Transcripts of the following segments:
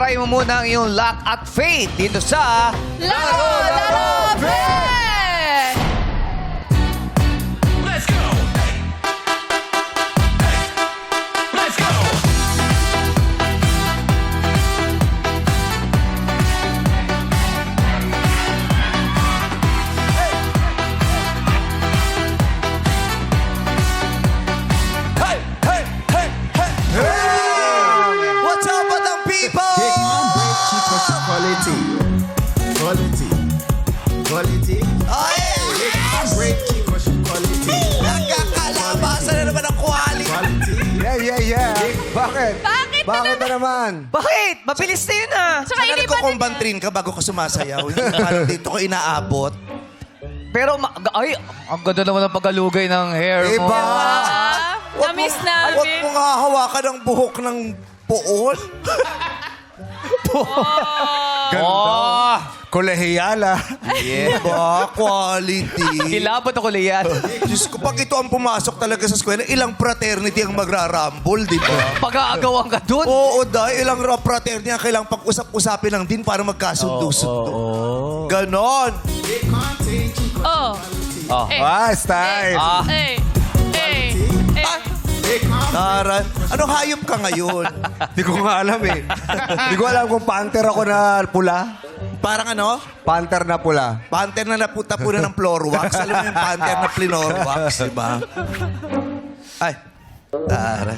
itry mo muna ang iyong luck at faith dito sa... Laro Bet! Let's go! Let's go! Hey, hey, hey, hey! What's up, madang people? Big man, break chicos quality. Quality. Quality. Ay! Big man, break chicos quality. Nagkakalabasan na naman ang quality. Quality. Yeah. Bakit? Bakit Bakit na naman? Bakit? Mabilis na yun ah. Tsaka Sana hindi pa nagkukumbantrin ka bago ka sumasayaw. Hindi parang dito ko inaabot. Pero, ay, ang ganda naman ng pagkalugay ng hair mo. Iba! Na-miss Huwag namin. mo nga hawakan ang buhok ng puon. Oh, Kolehiyala. Diba? Quality. kilabot ako liyan. Diyos ko, pag ito ang pumasok talaga sa eskwela, ilang fraternity ang magrarambol, di ba? Pag-aagawan ka dun. Oo, dahil ilang fraternity ang kailangang pag-usap-usapin lang din para magkasundo-sundo. Ganon. Oh. Oh. Style. Eh. Tara, anong hayop ka ngayon? Hindi ko nga alam eh. Hindi ko alam kung panther ako na pula. Parang ano? Panther na pula. Panther na naputa po na ng floor wax. Alam mo yung panther na floor wax, di ba? Ay, tara.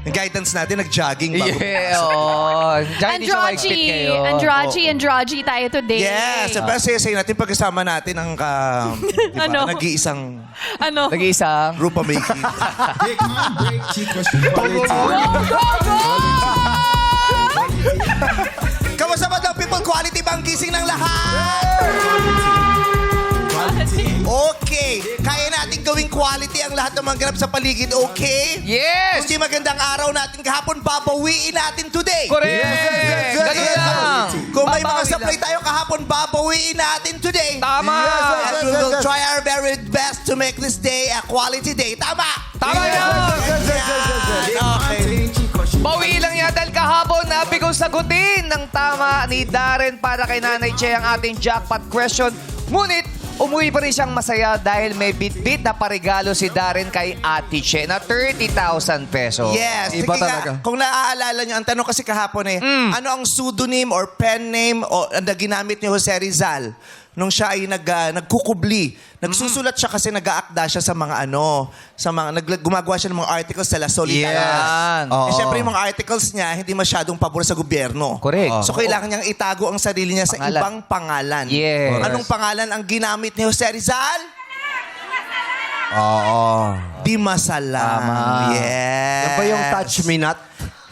Yung guidance natin, nag-jogging bago Yeah, pumasok. oh. Diyan, hindi siya ma-expect kayo. Androgy tayo today. Yes, sabi say natin pagkasama natin ang diba, Ano? nag-iisang Ano? Nag-iisang. rupa making. Big man, break chicos quality. Kamusta ba daw people? Quality ba ang gising ng lahat? Okay. Kaya natin gawing quality ang lahat ng mga ganap sa paligid, okay? Yes! Kung di magandang araw natin kahapon, babawiin natin today. Correct! Yes. Ganun lang. Kung may mga Babawi supply lang. tayo kahapon, babawiin natin today. Tama! And we will try our very best to make this day a quality day. Tama! Tama yan! Okay. Bawi lang yan dahil kahapon nabigaw sagutin ng tama ni Darren para kay Nanay Che ang ating jackpot question. Ngunit, umuwi pa rin siyang masaya dahil may bit-bit na parigalo si Darren kay Ate Che na 30,000 pesos. Yes. Iba Sige nga, talaga. kung naaalala nyo, ang tanong kasi kahapon ano ang pseudonym or pen name na ginamit ni Jose Rizal nung siya ay nagkukubli. Nagsusulat siya kasi nag-aakda siya sa mga gumagawa siya ng mga articles sa La Solidaridad. Yan. Eh, syempre yung mga articles niya, hindi masyadong pabor sa gobyerno. Correct. So, kailangan niyang itago ang sarili niya sa Pangalan. ibang pangalan. Yes. Anong pangalan ang ginamit ni Jose Rizal? Oo. Di Masalang. Tama. Yes. Yan ba yung touch me not?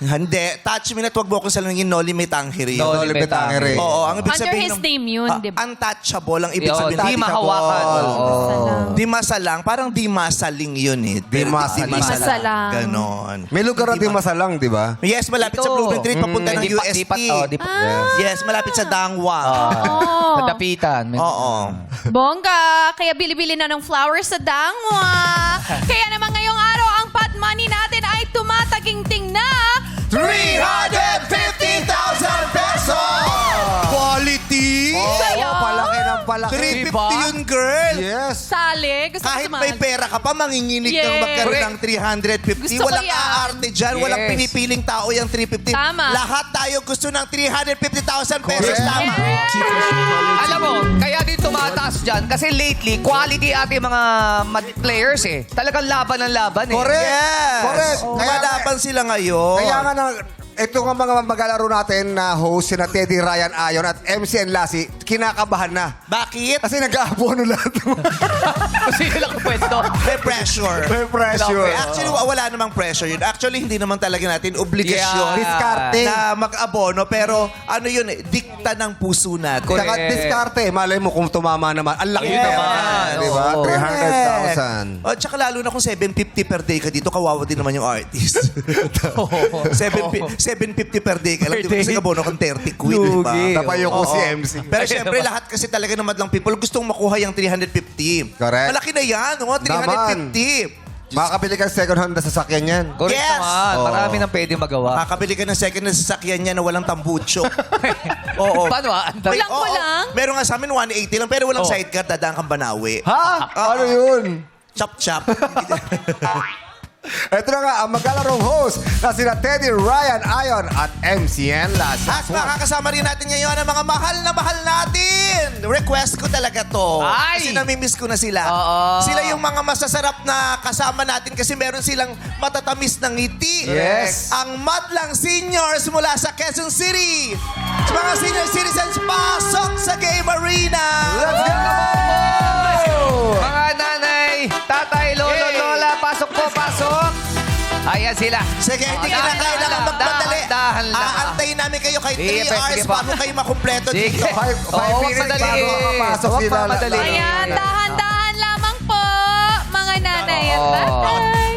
Hindi. Touch me na, huwag mo akong salangin Noli Me Tangere. Noli Noli Me Me Tangere. Oo, ang ibig Under sabihin his name yun, di ba? Untouchable ang ibig Yo, sabihin. di mahawakan. Oo. Di masalang. Parang di masaling yun eh. Di masaling. Masalang. Ganon. May lugar na di masalang, di ba? Yes, malapit sa Ito. Blooming Street, papunta ng UST. Dipat, oh, dipat. Yes, malapit sa Dangwa. Oh. Sa dapitan. Oo. Bongga, kaya bili-bili na ng flowers sa Dangwa. Kaya naman ngayong araw, ang pot money natin ay tumataginting na 350,000 pesos! Quality! Saya. Palaki ng palaki. 350 Diba? yun, girl! Yes. Sali. Gusto Kahit ko may naman. pera ka pa, manginginig kang Yes. magkaroon ng 350. Gusto ko Walang yan. aarte dyan. Yes. Walang pinipiling tao yung 350. Tama. Lahat tayo gusto ng 350,000 pesos. Correct. Tama. Alam mo, kaya din tumataas dyan kasi lately, quality ating mga players eh. Talagang laban ng laban eh. Correct. Yes. Correct. Kumalaban sila ngayon. Kaya nga ito nga mga maglalaro natin na host, sina Teddy Ryan Ayon at MC and Lassie, kinakabahan na. Bakit? Kasi nag-aabono lahat. Kasi lang pwesto. May pressure. May pressure. Actually, wala namang pressure yun. Actually, hindi naman talaga natin obligasyon Yeah. Diskarte. na mag-abono. Pero ano yun eh, dikta ng puso natin. Saka diskarte. Malay mo kung tumama naman. Ang laki Ayun pera. naman. Di ba? Oo. 300,000. Oh, tsaka lalo na kung 750 per day ka dito, kawawa din naman yung artist. 750 per day ka lang. Di ba? Kasi abono kang 30 quid, di ba? Lugi. Tapayo ko Oo. si MC. Pero syempre, lahat kasi talaga naman lang people gustong makuha yung 350. Correct. Malaki na yan, no? 350. Makakabili ka ng second hand na sasakyan yan. Correct Yes! naman. Oo. Marami nang pwede magawa. Makakabili ka ng second na sasakyan niya na walang tambucho. Oo. Paano ah? Ang dami- Kulang-kulang? Meron nga sa amin 180 lang, pero walang sidecar, dadaan kang Banawi. Ha? Ano yun? Chop-chop. Ito na nga, ang magkalarong host na sina Teddy Ryan Ayon at MCN Lassie. At makakasama rin natin ngayon ang mga mahal na mahal natin. Request ko talaga to. Ay! Kasi namimiss ko na sila. Oo. Sila yung mga masasarap na kasama natin kasi meron silang matatamis ng ngiti. Yes. Ang Madlang Seniors mula sa Quezon City. Sa mga senior citizens, pasok sa Game Arena. Let's go! Mga nanay, tatay, lolo, lola, pasok po, pasok. Ayan sila. Sige, hindi Oh, dahan kailangan lang, magmadali. dahan lang. Aantayin namin kayo kay 3 Sige, hours sige pa. bago kayo makumpleto Sige. dito. Five Oo, minutes madali. bago makapasok Huwag sila. mamadali. Ayan, dahan-dahan lamang po, mga nanay at Oo. tatay.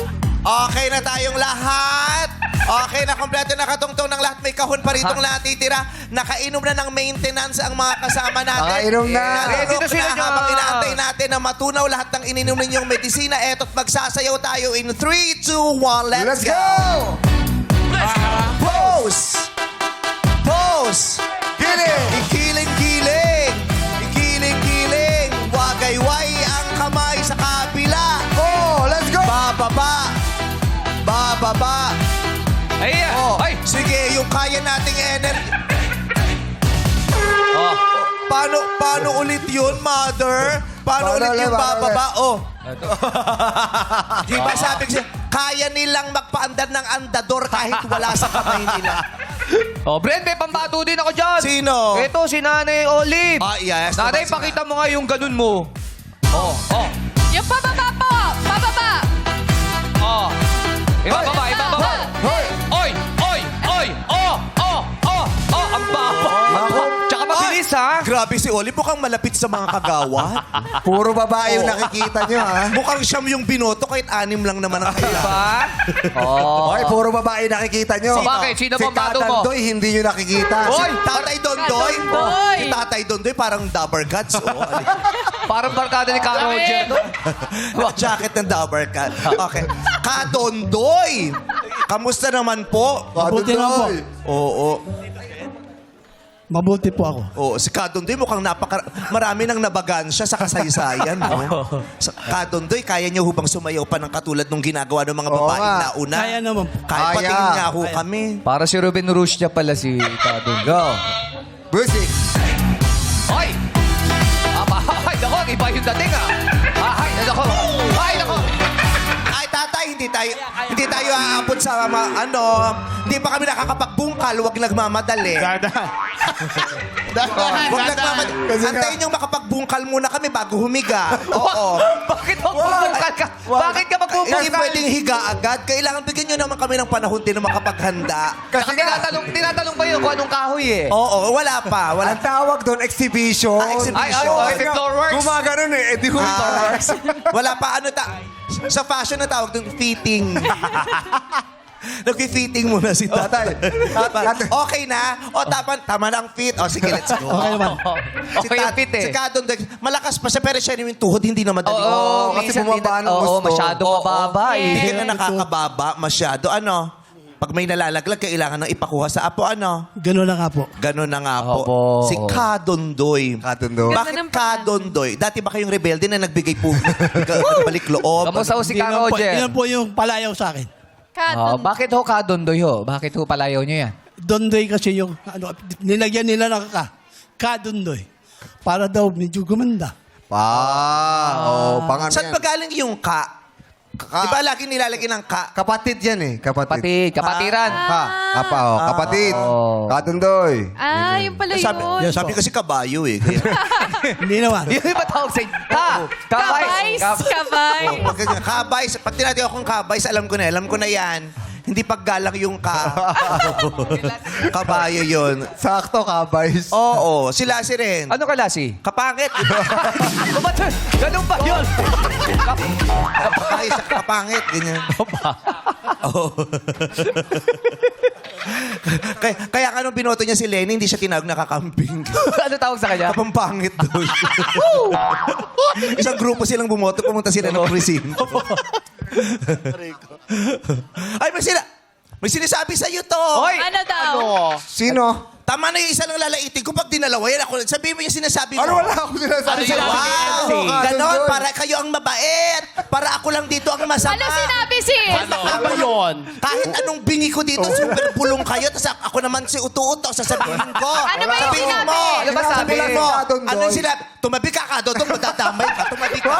Okay na tayong lahat. Okay na, kompleto na katungtong ng lahat. May kahon pa ritong natitira. Nakainom na ng maintenance ang mga kasama natin. Nakainom na. Ready na sila dyan. Habang inaantay natin na matunaw lahat ng ininom ninyong medisina, eto't magsasayaw tayo in 3, 2, 1, let's Let's go! go! Pose! Pose! Giling! Ikiling-giling! Ikiling-giling! Wagayway ang kamay sa kabila! Oh, let's go! Bababa! Bababa! Ayan. Oh, Ay. sige, yung kaya nating energy. Oh. Paano ulit yun, mother? Paano Paano ulit yung ulit, paano bababa? Oh. Ito. Di ba sabi ko siya, kaya nilang magpaandar ng andador kahit wala sa kamay nila. Oh, Brent, may pambato din ako dyan. Sino? Ito, si Nanay Olive. Ah, yes. Nanay, Naman pakita mo nga yung ganun mo. Oh, oh, Yung pababa po, pababa. oh. Ibababa, ibababa. Hoy! Oy, oy, oy, oh, oh, oh, oh, ang baba. Tsaka mabilis, ha? Grabe si Olive, mukhang malapit sa mga kagawad. Puro babae yung nakikita nyo, ha? Mukhang siyam yung binoto kahit 6 lang naman ang kailangan. Diba? Oh. Okay, puro babae nakikita nyo. So, bakit? Sino bang bato mo? Si Tatandoy, hindi nyo nakikita. Oy! Tatay Dondoy. Dondoy. Si Tatay Dondoy parang Dabber Gods. Oh, Parang barkada ni Carl Roger, no? jacket ng Dabber Cat. Okay. Kadondoy! Kamusta naman po? Mabuti lang po. Oo. Mabuti po ako. Oo, si Kadondoy mukhang marami nang nabagan siya sa kasaysayan. No? Kadondoy, kaya niyo hubang sumayaw pa ng katulad nung ginagawa ng mga Oo babaeng nga. nauna? Kaya naman po. Kahit Kaya. patingin niya ho kami. Para si Ruben Rustia pala si Kadon. Go! Music! Ay! Ay, nako, iba yung dating, ah. Ay, nako. Ay, nako. Ay, tatay, hindi tayo aabot sa hindi pa kami nakakapagbungkal, huwag nagmamadali. Huwag nagmamadali. Kasi nga- Antayin yung makapagbungkal muna kami bago humiga. Oo. Bakit magbubungkal ka? Bakit ka Hindi magbubungkal? pwedeng higa agad. Kailangan bigyan nyo naman kami ng panahon din na makapaghanda. Kasi tinatanong pa yun kung anong kahoy, eh. Oo, wala pa. Wala. Ang tawag doon, exhibition. Ah, exhibition. Ay, floor works. Gumaganon eh. Eh, di ko Wala pa. Sa fashion na tawag doon, fitting. Nag-fitting muna si tatay. Okay na? O, tama na ang fit. O, sige, let's go. Okay naman. Okay yung fit, eh. Si Kadon, malakas pa siya, pero siya yung tuhod, hindi na madali. Oo, kasi minsan bumaba ng Oo, gusto. masyadong mababa, Hindi eh. ka na nakakababa masyado. Pag may nalalaglag, kailangan nang ipakuha sa apo, Gano'n na nga po. Ganon na nga po. Opo. Si Kadondoy. Katundo. Ganda Bakit ng pangalan. Kadondoy? Dati ba kayong rebelde na nagbigay po, balik loob? Kamusta ho si Carl Yan Roger? po yung palayaw sa akin. Oh, bakit ho Kadondoy ho? Bakit ho palayaw niyo yan? Dondoy kasi yung, nilagyan nila ng Kadondoy. Para daw medyo gumanda. Pangan Saan yan. ba galing yung ka? Di ba lagi nilalagyan ng ka? Kapatid yan eh. Kapatid. Kapatiran. Kapatid. Oh. Katundoy. Ah, yung pala yun. Sabi kasi kabayo eh. Kaya, Hindi naman. Yun yung matawag sa Kabays. Kabay. pag ganyan, kabay, pag tinatawag akong kabay, alam ko na yan. Hindi paggalang yung ka. Kabayo yun. Sakto, kabays. Oo, sila si rin. Ano ka, Lassie? Kapangit. Ganun ba yun? Kapangit, kapangit. Ganyan. Oo. kaya ka nung binoto niya si Lenny, hindi siya tinawag na kakamping. Ano tawag sa kanya? Kapampangit doon. Isang grupo silang bumoto, pumunta sila ng presinto. Ay, may sinasabi sa'yo to. Hoy! Ano daw? Sino? Tama na yung isa lang lalaitin ko. Pag dinalawa yan, ako, sabihin mo yung sinasabi mo. Ano wala akong sinasabi? Wow! Ganon, para kayo ang mabait. Para ako lang dito ang masama. Ano sinabi sis? Ano yun? Kahit anong bingi ko dito, super bulong kayo. Tapos ako naman si uto-uto, sasabihin ko. Ano ba yung Sabihin sinabi? mo. Ano ba sabi? mo? Kadondoy. Ano yung sinabi? Tumabi ka, Kadondoy. Madadamay ka. Tumabi ka.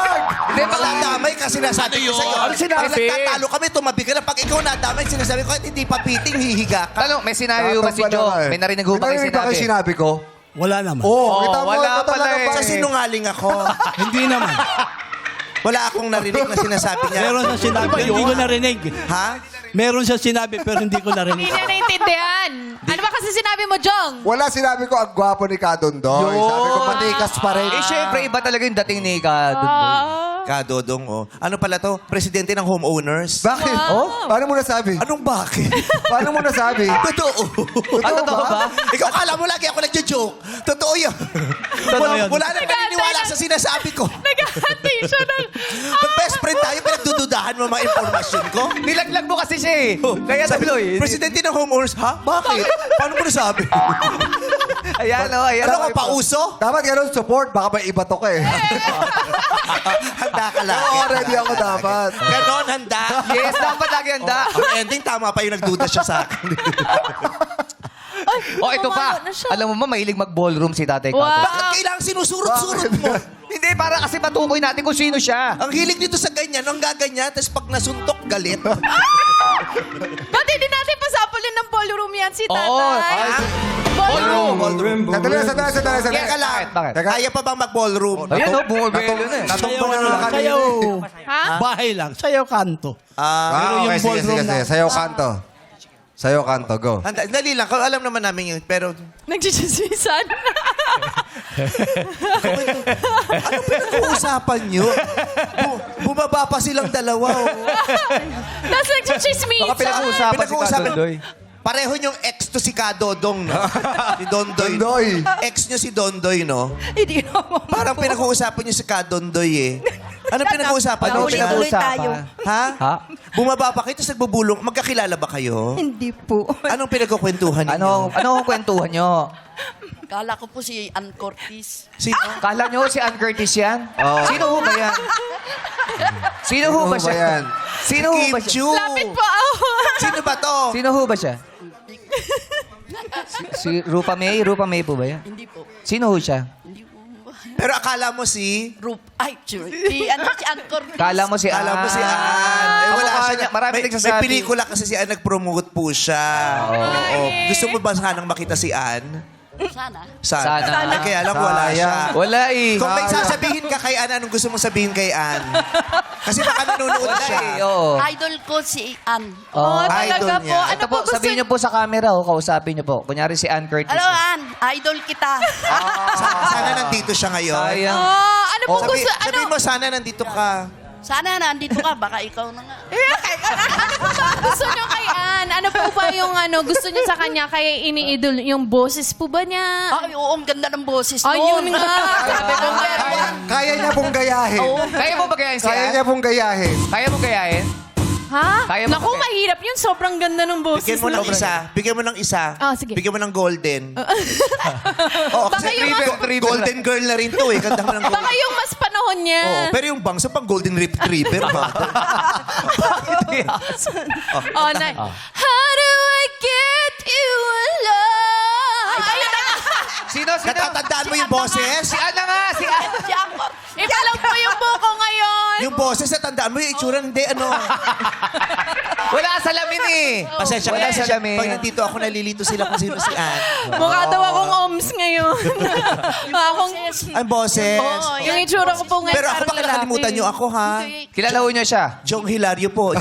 Hindi, madadamay ka. Sinasabi ko sa'yo. Ano sinabi? Pag nagtatalo kami, tumabi ka na. Pag ikaw nadamay, sinasabi ko, hindi pa piting, hihiga ka. Tanong, may sinabi ba si Joe? May narinig ho ba kayo Narinig ba kayo sinabi? sinabi ko? Wala naman. Kita mo, wala ito pala talaga eh. ba Sa sinungaling ako. Hindi naman. Wala akong narinig na sinasabi niya. Meron siya sinabi, pero hindi ko narinig. Ha? Meron siya sinabi, pero hindi ko narinig. Hindi niya naintindihan. Ano ba kasi sinabi mo, Jong? Wala, sinabi ko, ang gwapo ni Kadondoy. Sabi ko, matikas pa rin. Eh, syempre, iba talaga yung dating ni Kadondoy. Kadodong, oh. Ano pala to? Presidente ng homeowners. Bakit? Oh? Paano mo nasabi? Anong bakit? Paano mo nasabi? Totoo. Totoo ba? Ikaw kala mo lagi ako nagjo-joke. Totoo yun. yun. Wala nang naniniwala sa sinasabi ko. Naghahati siya ng... Pag best friend tayo, pinagdududahan mo mga informasyon ko. Nilaglag mo kasi siya eh. Kaya Sabi, tuloy. Presidente ng homeowners, ha? Bakit? Paano mo nasabi? Ayan o, ayan Ano o. ka, pauso? Dapat ganun support, baka may iba to ka eh. Handa ka lagi. Oo, ready ako dapat. Ganon, handa. Yes, dapat lagi handa. Ang ending, tama pa yung nagduda siya sa akin. O, ito pa. Tumama na siya. Alam mo ba, mahilig mag-ballroom si Tatay Wow. Kadondoy. Bakit kailangan sinusurot-surot mo? Hindi, para kasi matukoy natin kung sino siya. Ang hilig dito sa ganyan, ang gaganyan, tapos pag nasuntok, galit. Ba't hindi natin pasapulin ng ballroom yan si Tatay? Oo. Ballroom. Sandali. Teka lang. Bakit? Kaya pa bang mag-ballroom? Ayan o, bumabelo na eh. Natumbo na lang kanina. Sayaw. Ha? Bahay lang. Sayaw kanto. Ah, yung okay, sige, ballroom sige. na- Sayaw kanto. Sayaw kanto, go. Handa, dali lang. Alam naman namin yun. Pero, Nagsisisisan. ano pinag-uusapan nyo? Bumaba pa silang dalawa. Oh. Tapos nagsisismisan. Baka pinag-uusapan si Kadondoy. Pareho yung ex to si Kadodong, no? Si Dondoy. Dondoy. Ex nyo si Dondoy, no? Hindi naman. Parang pinag-uusapan nyo si Kadondoy, eh. Ano pinag-uusapan nyo? Ano pinag-uusapan? Ha? Ha? Bumaba pa kayo, tapos nagbubulong. Magkakilala ba kayo? Hindi po. Anong pinagkukwentuhan ninyo? Ano ang kwentuhan nyo? Kala ko po si Ann Cortez. Sino? Kala nyo si Ann Curtis yan? Sino ho ba yan? Sino ho ba siya? Sino ho ba Kim siya? Chu. Lapit po ako. Sino ba to? Sino ho ba siya? Si Rupa May? Rupa May po ba yan? Hindi po. Sino ho siya? Hindi po. Pero akala mo si... Ay, sure. Si Ann Cortez. Kala mo si Ann. Akala mo si Ann. Eh, wala Kamukha siya. niya. Marami may nagsasabi. pelikula kasi si Ann nag-promote po siya. Oo. Gusto mo ba sanang makita si Ann? Sana. Sana. Eh, kaya alam wala siya. Wala eh. Kung may sasabihin ka kay Ann, anong gusto mong sabihin kay Ann? Kasi baka nanonood Wala siya. eh. Oo. Idol ko si Ann. Oh, idol talaga niya. po. Ano Ito po po, gusto sabihin niyo po sa camera, kausapin niyo po. Kunyari si Ann Curtis. Hello, Ann. Idol kita. Sana nandito siya ngayon. Sayang. Oh, ano po gusto? Sabihin mo, sana nandito ka. Sana nandito ka. Baka ikaw na nga. Ano po ba gusto niyo kay Ann? Ano po ba yung gusto niyo sa kanya? Kaya iniidol yung boses po ba niya? Ay, oo, ang ganda ng boses nun. Ayun nga. Sabi ko, Kaya niya pong gayahin. Kaya mo ba gayahin si Kaya Ann? niya pong gayahin. Kaya mo gayahin? ha? Kaya mo Naku, ba- mahirap yun. Sobrang ganda ng boses. Bigyan mo ng nun. isa. Bigyan mo ng isa. Ah, sige. Bigyan mo ng golden. Oo, Baka kasi yung golden girl na rin to eh. Ganda mo ng golden. Baka yung mas panahon niya. Oo, pero yung bangso pang golden retriever ba? Oh, na. How do I get you alone? Ayun na nga. Sino? Natatandaan mo yung boses? Si Ann na nga! Si Ann! Si Ann Cortez. Iba lang po yung buko ngayon. Yung boses, natandaan mo yung itsura, hindi ano. Wala ka salamin eh. Pasensya ka Wala na. salamin. Pag nandito ako, nalilito sila kung sino si Ann. Mukha daw akong oms ngayon. akong... Ang boses. Oo, yung itsura ko po ngayon. Pero ako parang baka nakalimutan lalaki. niyo ako, ha? Kilala ho niyo siya? Jong Hilario po.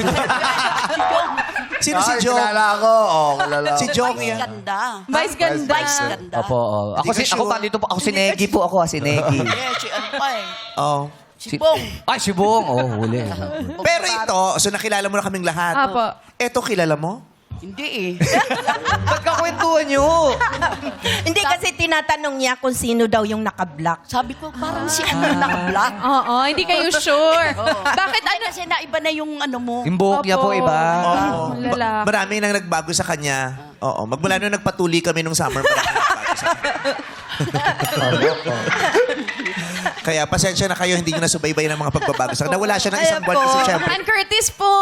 Sino si Jong? Kilala ako. Oo, kilala. Si Jong Vice yan. ganda. Vice ganda. Vice ganda. Opo. Ako, Hindi ka ako sure. pa dito po. Ako si Negi po. Ako si Negi. Yeah, si Ann pa eh. Oh. Si Bong. Ay, si Buong. Oh, huli. Pero ito, so nakilala mo na kaming lahat. Apo. Ito, kilala mo? Hindi eh. Ba't kakwentuhan nyo? Hindi kasi tinatanong niya kung sino daw yung naka-block. Sabi ko, parang si ano naka-black. Oo, hindi kayo sure. Bakit ano? Kasi naiba na yung ano mo. Yung buhok niya po Opo. iba. Oo. Lalaki. Marami nang nagbago sa kanya. Oo. Magmula nung nagpatuli kami nung summer, marami nagbago sa kanya. Kaya pasensya na kayo, hindi nyo nasubaybay ng mga pagbabago sa kanya. Nawala siya ng isang buwan kasi syempre. Ann Curtis po.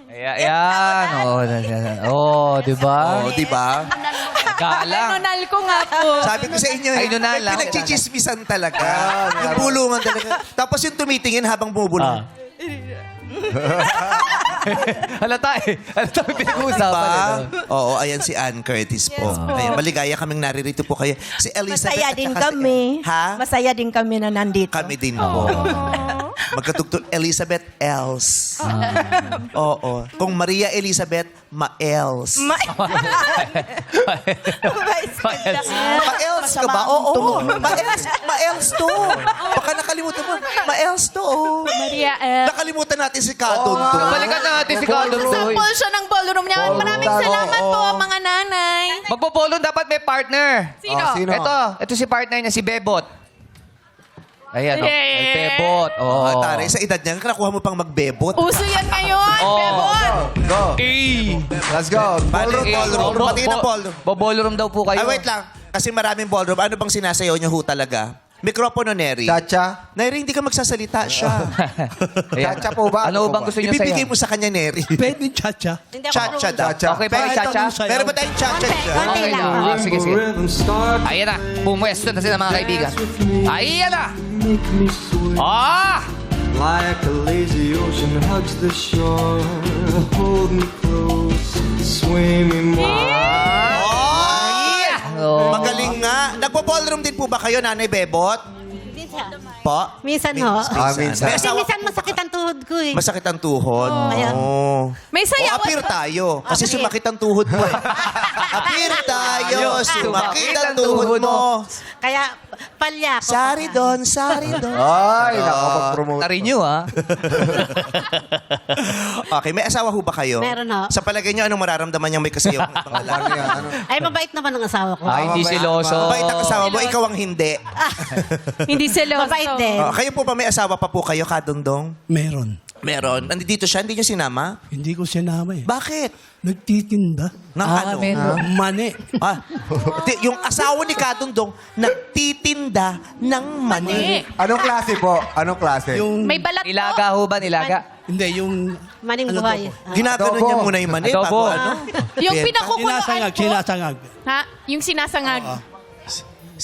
Ayan. Di ba? Oo, di ba? Galang. Nunal ko nga po. Sabi ko sa inyo, Ay, nunal lang. pinagchichismisan talaga. Yung bulungan talaga. Tapos yung tumitingin habang bumubulong. Halata eh. Halata may pinag-uusapan. Diba? eh. Oo, ayan si Ann Curtis po. Ayan, maligaya kaming naririto po kayo. Si Elizabeth Masaya at din saka si- kami. Ha? Masaya din kami na nandito. Kami din po. Magkatugtog Elizabeth Els. Oo. Kung Maria Elizabeth, Ma-Els. Ma-Els ka ba? Oo. Ma-Els to. Baka nakalimutan mo. Ma-Els to. oh. Maria L. Nakalimutan natin si Kadon to. Balikan natin si Kadon Toy. Sample siya ng ballroom niya. Maraming salamat po, mga nanay. Magpo-polo dapat may partner. Sino? Sino? Ito si partner niya, si Bebot. Ayan, oh. Yeah. Ay, Bebot. Oh. Oh. Tare, sa edad niya, nakuha mo pang magbebot. Uso yan ngayon, Oh. Bebon. Go. Eh. Let's go. Ballroom, ballroom. Pati na ballroom. Ballroom daw po kayo. Ay, wait lang. Kasi maraming ballroom. Ano bang sinasayaw niyo ho talaga? Mikropono, Neri. Chacha. Neri, hindi ka magsasalita siya. Ayan. Chacha po ba? Ano Ano bang po gusto niyo Ibibigay sa'yo? mo sa kanya, Neri. Pwede cha-cha. Chacha daw. Chacha. Okay pa yung Kahit chacha? anong sayaw. Meron ba tayong chacha dyan? Okay na. Ah, sige, sige. Ayan na. Pumwesto na sila mga kaibigan. Ayan na. Ah! Like a lazy ocean hugs the shore, hold me close, sway me more. Oh. Magaling nga. Nagpo-ballroom din po ba kayo, Nanay Bebot? Po? Minsan ho. Minsan. May Kasi asawa- minsan masakit ang tuhod ko eh. Masakit ang tuhod. Kaya- Oh. May sayawan. appear tayo. Kasi sumakit ang tuhod mo. Appear tayo. Sumakit ang tuhod mo. Kaya palya ko. Sari doon, sari doon. Ay, nakapag-promote. Narinyo, ha? Okay, may asawa ho ba kayo? Meron ho. Sa palagay niyo, anong mararamdaman niyang may kasayaw ng ibang lalaki? Ano yan? Ano? Ay, mabait naman ang asawa ko. Ay, hindi siloso. Mabait ang asawa mo, ikaw ang hindi. Hindi sila. Mabait din. Kayo po ba may asawa pa po kayo, Kadondong? Meron. Meron. Nandito siya, hindi niyo sinama? Hindi ko sinama eh. Bakit? Nagtitinda. Nang ano? meron. Mani. Ah, yung asawa ni Kadondong nagtitinda ng mani. Anong klase po? Anong klase? Yung, May balat po. Nilaga ho ba? Nilaga? hindi, yung... Maning ano buhay. to po? Ginagano Adobo. niya muna yung mani Adobo. bago ano? Yung Benta. pinakukuluan Sinasangag, po. sinasangag. Ha? Yung sinasangag.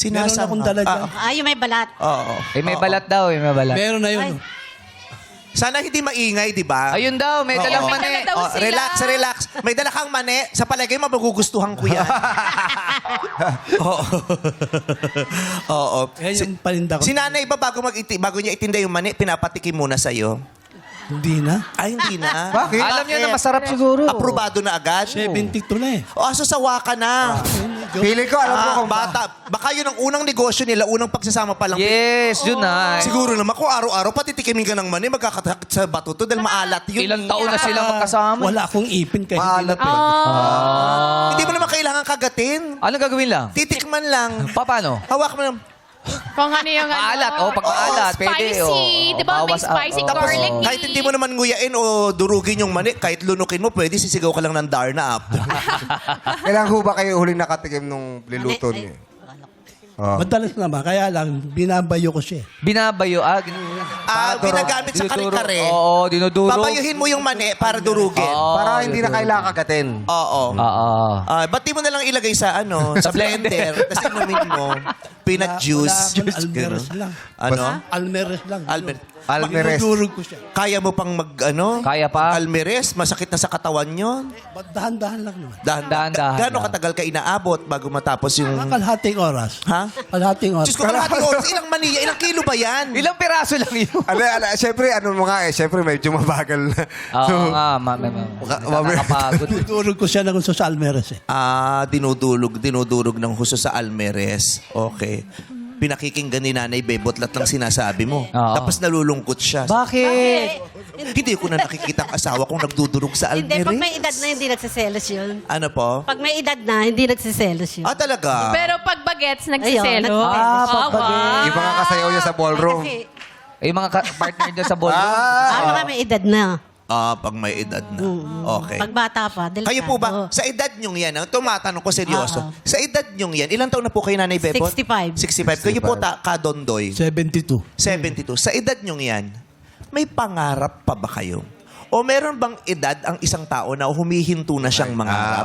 Meron akong dala dyan. Ay, yung may balat. Oo. Eh, may balat daw. May balat. Meron na yun. Ay. Sana hindi maingay, di ba? Ayun daw. May dalang Oo. mani. May dala daw sila. Relax, relax. May dala kang mani. Sa palagay mo, magugustuhan ko yan. Oo. Oo. Yan yung paninda ko. Si nanay ba bago niya itinda yung mani, pinapatikim muna sa'yo? Hindi na. Ay, hindi na. Bakit? Alam niyo na masarap siguro. Aprobado na agad? 72 na eh. O, sasawa ka na. Pili ko, alam ko kung bata. Baka yun ang unang negosyo nila, unang pagsasama pa lang. Yes, yun na. Siguro naman, kung araw-araw patitikimin ka ng mani, magkakatakit sa bato to dahil maalat yun. Ilang taon na sila magkasama. Wala akong ipin kahit Maalat hindi eh. Hindi mo naman kailangan kagatin. Anong gagawin lang? Titikman lang. Paano? Hawak mo lang. Kung ano yung ano. Maalat. Oh, pag maalat. Pwede. Spicy. Oh. Di ba? May Bawas, spicy oh. garlic. Kahit hindi mo naman nguyain o durugin yung mani, kahit lunukin mo, pwede sisigaw ka lang ng Darna after. Kailan ho ba kayo huling nakatikim nung liluto niyo? Madalas naman, kaya lang, binabayo ko siya. Binabayo. Ginagamit sa kare-kare. Oo, dinudurog. Babayuhin mo yung mani para durugin. Oo. Para hindi na kailangan kagatin. Oo. Oo. Ba't di mo na lang ilagay sa sa blender, tapos inumin mo, peanut juice. Wala akong almeres lang. Ano? Almeres lang. Almeres. Dinudurog ko siya. Kaya mo pang Kaya pa? Almeres, masakit na sa katawan yon. Ba't dahan-dahan lang naman. Dahan-dahan Gano'ng lang. katagal ka inaabot bago matapos yung... Kalahating oras. Ha? Kalahating oras. Diyos ko, kalahating oras. Ilang maniya, ilang kilo ba yan? Ilang piraso lang yun? Siyempre, ano mo nga eh. Siyempre, medyo mabagal na. Oo nga, nakakapagod. Dinudurog ko siya ng gusto sa almeres eh. Dinudurog ng husto sa Almeres. Okay. pinakikinggan ni Nanay Bebot lahat ng sinasabi mo. Oo. Tapos nalulungkot siya. Bakit? Hindi ko na nakikita ang asawa kong nagdudurog sa Hindi, pag may almere. edad na, hindi nagsiselos yun. Ano po? Pag may edad na, hindi nagsiselos yun. Ah, talaga? Pero pag bagets, Ayun, nagsiselo. nagsiselos. wow. Yung mga kasayaw niya sa ballroom. Kasi, Yung mga partner niya sa ballroom. baka may edad na. Pag may edad na. Okay. Pag bata pa, delikado. Kayo po ba, sa edad nyong yan, ang tumatanong ko seryoso, sa edad nyong yan, ilang taon na po kayo, Nanay Bebot? 65. 65. Kayo po, Kadondoy? 72. 72. Sa edad nyong yan, may pangarap pa ba kayo? O meron bang edad ang isang tao na humihinto na siyang mangarap?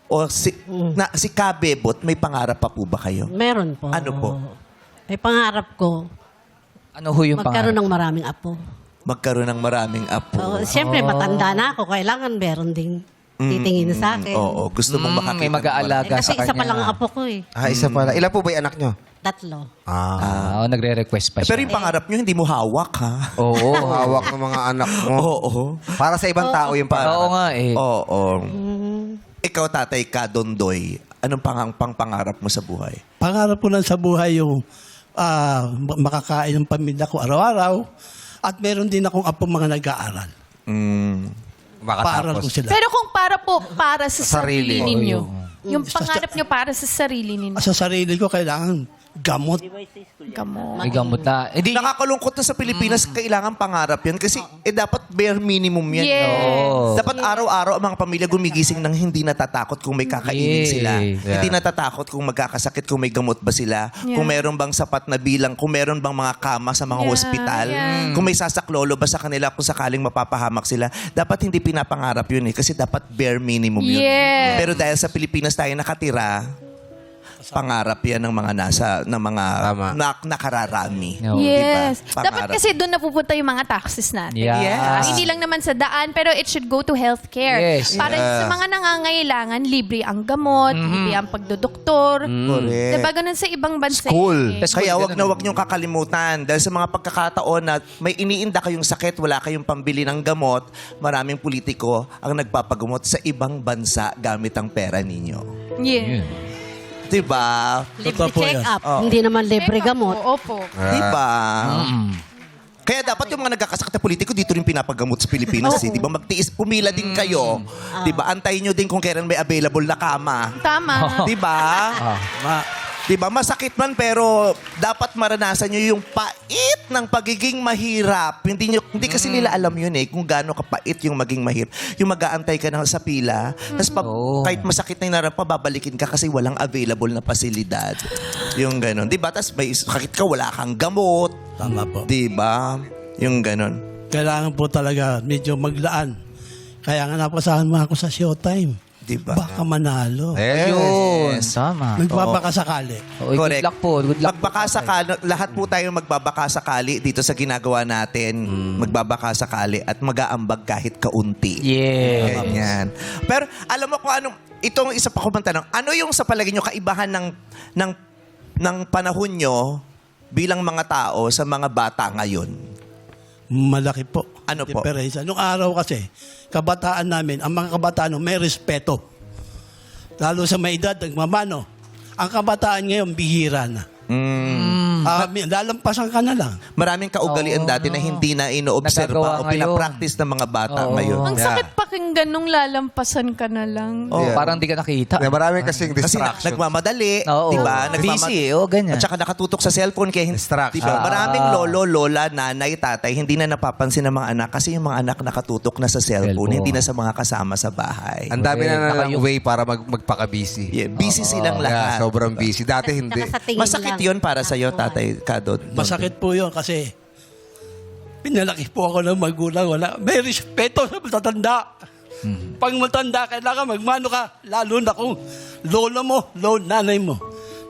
O si Kabebot, may pangarap pa po ba kayo? Meron po. Ano po? May pangarap ko, Ano ho yung magkaroon pangarap? ng maraming apo. Magkaroon ng maraming apo. Siyempre, matanda na ako. Kailangan meron ding titingin sa akin. Oo, gusto mong makakita. May mag-aalaga Kasi sa isa kanya. pa lang ang apo ko eh. Isa pala. Ilan po ba yung anak nyo? 3. Nagre-request pa siya. Pero yung pangarap nyo, hindi mo hawak, ha? Oo. Hawak ng mga anak mo. Oo. Para sa ibang tao yung pangarap. Oo nga eh. Oo. Ikaw, Tatay Kadondoy, anong pangarap mo sa buhay? Pangarap ko lang sa buhay yung makakain ng pamilya ko araw-araw. At meron din akong apo mga nag-aaral. Paaral ko sila. Pero kung para sa sarili Sarili. ninyo, yung pangarap nyo para sa sarili ninyo. Sa sarili ko, kailangan gamot. Gamot. May gamot na. Hindi. Nakakalungkot na sa Pilipinas, kailangan pangarap yan. Kasi dapat bare minimum yan. Yes. Oo. Dapat araw-araw ang mga pamilya gumigising nang hindi natatakot kung may kakainin Yeah. sila. Yeah. Hindi natatakot kung magkakasakit, kung may gamot ba sila. Yeah. Kung meron bang sapat na bilang, kung meron bang mga kama sa mga Yeah. hospital. Yeah. Kung may sasaklolo ba sa kanila kung sakaling mapapahamak sila. Dapat hindi pinapangarap yun eh. Kasi dapat bare minimum yun. Yes. Pero dahil sa Pilipinas tayo nakatira, pangarap yan ng mga nakararami. No. Yes. Diba? Dapat Pangarap. kasi doon napupunta yung mga taxes natin. Yeah. Yes. Hindi lang naman sa daan, pero it should go to healthcare. Yes. Para sa mga nangangailangan, libre ang gamot, libre ang pagdodoktor. Correct. Diba ganun sa ibang bansa? School. eh. Kaya wag na wag niyong kakalimutan dahil sa mga pagkakataon na may iniinda kayong sakit, wala kayong pambili ng gamot, maraming politiko ang nagpapagamot sa ibang bansa gamit ang pera ninyo. Yeah. Diba? Libre Totoo po yan. check-up. Hindi naman libre gamot. Opo. Diba? Kaya dapat yung mga nagkakasakit na politiko dito rin pinapagamot sa Pilipinas. Eh. Di ba? Magtiis, pumila din kayo. Di ba? Antayin nyo din kung kailan may available na kama. Tama. Di ba? Di ba? Masakit man pero dapat maranasan nyo yung pait ng pagiging mahirap. Hindi kasi nila alam yun eh kung gaano kapait yung maging mahirap. Yung mag-aantay ka na sa pila, tapos kahit masakit na yung narap, babalikin ka kasi walang available na pasilidad. Yung ganon. Di ba? Tapos may sakit ka, wala kang gamot. Tama po. Di ba? Yung ganon. Kailangan po talaga medyo maglaan. Kaya nga napasahan mo ako sa Showtime. Di ba? Baka manalo. Yun. Tama. Nagbabaka sakali. Oy, good Correct. luck po. Good luck. Lahat po tayo magbabaka sakali dito sa ginagawa natin. Magbabaka sakali at mag-aambag kahit kaunti. Yeah. Ganyan. Pero alam mo kung anong, itong isa pa ko bang tanong, ano yung sa palagay nyo kaibahan ng panahon nyo bilang mga tao sa mga bata ngayon? Malaki po. Ano po? Diferensya. Nung araw kasi, kabataan namin, ang mga kabataan may respeto. Lalo sa may edad, nagmamano. Ang kabataan ngayon, bihira na. Lalampasan ka na lang. Maraming kaugalian dati na hindi na inoobserba Nagagawa o ngayon. pinapractice ng mga bata Oo. ngayon. Ang sakit pakinggan nung lalampasan ka na lang. Oh, parang di ka nakita. Maraming kasing Kasi distraction. nagmamadali, Oo. di ba? Busy, ganyan. At saka nakatutok sa cellphone kaya Distraction. di ba? Maraming lolo, lola, nanay, tatay hindi na napapansin ng mga anak kasi yung mga anak nakatutok na sa cellphone, Cellphone. hindi na sa mga kasama sa bahay. Ang dami na Naka lang yung- way para magpaka-busy. Yeah, busy silang Yeah, lahat. sobrang busy. Dati hindi. Saka sa tingin Masakit lang. yun para sa'yo, Tatay Kadon. Masakit po yun kasi pinalaki po ako ng magulang. May respeto sa matatanda. Pag matanda, kailangan magmano ka. Lalo na kung lolo mo, nanay mo.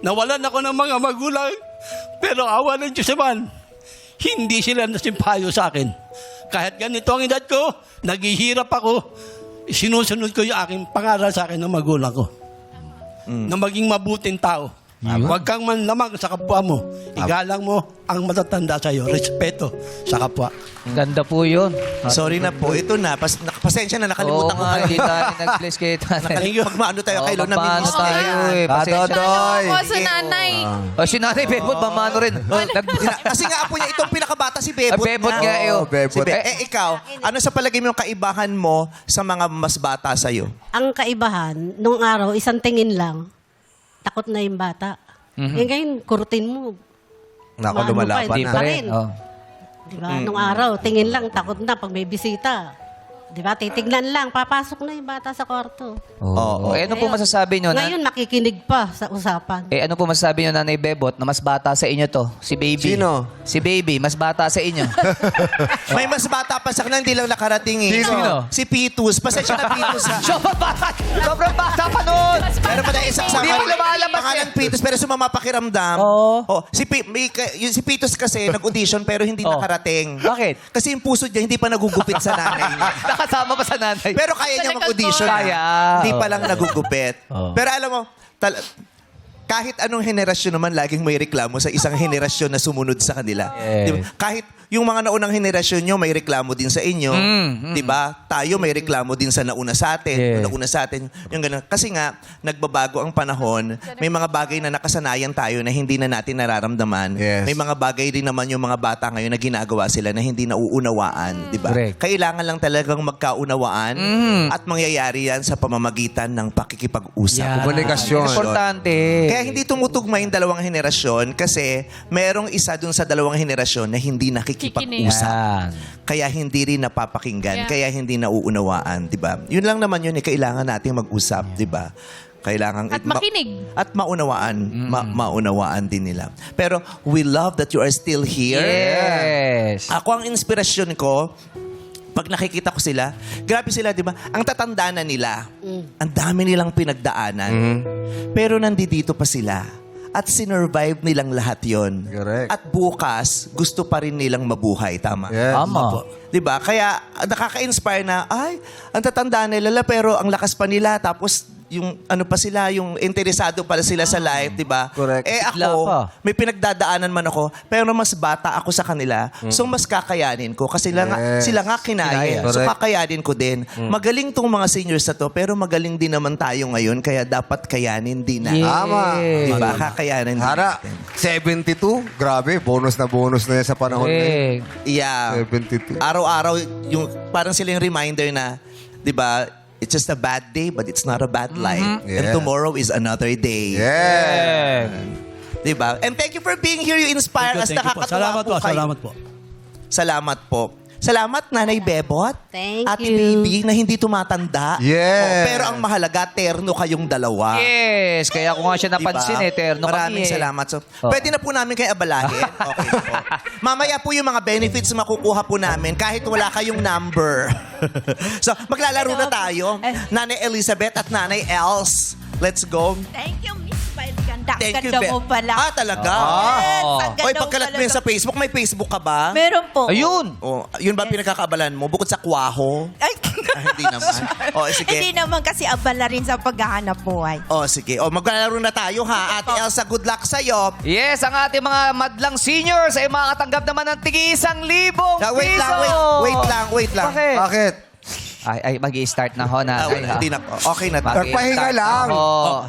Nawalan ako ng mga magulang. Pero awa ng Diyos naman, hindi sila nasimpayo sa akin. Kahit ganito ang edad ko, naghihirap ako. Sinusunod ko yung aking pangaral sa akin ng magulang ko. Na maging mabuting tao. Huwag kang manlamang sa kapwa mo. Igalang mo ang matatanda sa iyo. Respeto sa kapwa. Ganda po yun. Sorry na po. Ito na. Pasensya na. Nakalimutan ko kayo. Hindi tayo nag-bless kay tatay. Magmaano tayo kay Lord. Paano tayo eh. Pasensya. Dodoy. Ako sa nanay. Si Nanay Bebot, mamano rin. Kasi nga apo niya, itong pinakabata si Bebot. Bebot nga eh. Oh, Bebot. Ikaw, ano sa palagay mo yung kaibahan mo sa mga mas bata sa'yo? Ang kaibahan, nung araw, isang tingin lang, takot na yung bata. Ngayon, kurutin mo. Naku, Maano lumalaban pa, Hindi na. pa rin. Oh. Diba? Nung araw, tingin lang, takot na pag may bisita. Diba? Titignan lang, papasok na yung bata sa kwarto. Oo. Eh, ano po masasabi nyo? Ngayon, makikinig pa sa usapan. Ano po masasabi nyo, Nanay Bebot, na mas bata sa inyo to? Si Baby. Sino? Si Baby, mas bata sa inyo. May mas bata pa sa kanila, hindi lang nakarating eh. Sino? Si Pitus. Pasensya na Pitus ha. Sobrang bata pa nun! Meron pa na isang Hindi mo lumalabas pangalan Pitus, pero sumama pakiramdam. Oo. Si Pitus kasi nag-audition pero hindi Oh. nakarating. Bakit? Kasi yung puso niya hindi pa nagugupit sa nanay niya. Nakasama pa sa nanay. Pero kaya niya mag-audition. Kaya. Hindi pa lang nagugupit. Pero alam mo, kahit anong henerasyon naman, laging may reklamo sa isang henerasyon na sumunod sa kanila. Yes. Diba? Kahit yung mga naunang henerasyon nyo, may reklamo din sa inyo. Diba? Tayo may reklamo din sa nauna sa atin. Yes. Yung nauna sa atin. Yung ganun. Kasi nga, nagbabago ang panahon. May mga bagay na nakasanayan tayo na hindi na natin nararamdaman. Yes. May mga bagay din naman yung mga bata ngayon na ginagawa sila na hindi nauunawaan. Diba? Correct. Kailangan lang talagang magkaunawaan at mangyayari yan sa pamamagitan ng pakikipag-usap. Komunikasyon. Importante. Kaya hindi tumutugma yung dalawang henerasyon kasi merong isa dun sa dalawang henerasyon na hindi nakikipag-usap. Yan. Kaya hindi rin napapakinggan. Yeah. Kaya hindi nauunawaan. Diba? Yun lang naman yun. Kailangan natin mag-usap. Diba? Kailangan At makinig. at maunawaan. Maunawaan din nila. Pero we love that you are still here. Yes. Ako ang inspirasyon ko, pag nakikita ko sila, grabe sila, di ba? Ang tatanda na nila, ang dami nilang pinagdaanan. Pero nandito pa sila. At sinurvive nilang lahat yon. Correct. At bukas, gusto pa rin nilang mabuhay. Tama? Yes. Tama. Di ba? Kaya nakaka-inspire na, ay, ang tatanda nila pero ang lakas pa nila. Tapos yung ano pa sila, yung interesado pala sila sa life, di ba? Correct. Eh Sigla ako, pa. may pinagdadaanan man ako, pero mas bata ako sa kanila, so mas kakayanin ko. Kasi Yes. sila nga kinaya. So Correct. kakayanin ko din. Magaling tong mga seniors na to, pero magaling din naman tayo ngayon, kaya dapat kayanin din na. Yes. Tama. Di ba? Kakayanin din Hara, natin. 72? Grabe, bonus na yan sa panahon na yun. Eh, Yeah. 72. Araw-araw, yung, parang sila yung reminder na, di ba, it's just a bad day, but it's not a bad life. And Yeah. tomorrow is another day. Yeah. Di ba? And thank you for being here. You inspire us. Thank you po. Nakakatuwa Salamat po. po kayo. Salamat po. Salamat po. Salamat, Nanay Bebot. Thank Ate you. Baby, na hindi tumatanda. Yes. Pero ang mahalaga, terno kayong dalawa. yes. Kaya ko nga siya Diba? napansin terno Maraming kami eh. salamat. So, Oh. pwede na po namin kayo abalahin. Okay po. Mamaya po yung mga benefits makukuha po namin kahit wala kayong number. So, maglalaro na tayo. Nanay Elizabeth at Nanay Els. Let's go. Thank you, Miss Pyle. Ganda. Thank you, Ganda Beth. mo pala. Ah, talaga? Yes, ang ganda Oy, mo pagkalat mo talaga. yun sa Facebook, may Facebook ka ba? Meron po. Ayun. Oh, yun ba pinagkakaabalan mo? Bukod sa kwaho? Ay, Hindi naman. Oh, sige. Hindi naman kasi abala rin sa paghahanap buhay. Oh, sige. Oh, maglalaro na tayo ha. Ate Elsa, good luck sa'yo. Yes, ang ating mga madlang seniors ay makakatanggap naman ng tig-1,000 Wait lang, wait lang. Bakit? Bakit? Ay, mag-i-start na ho na. Hindi na. Okay na. Magpahinga lang.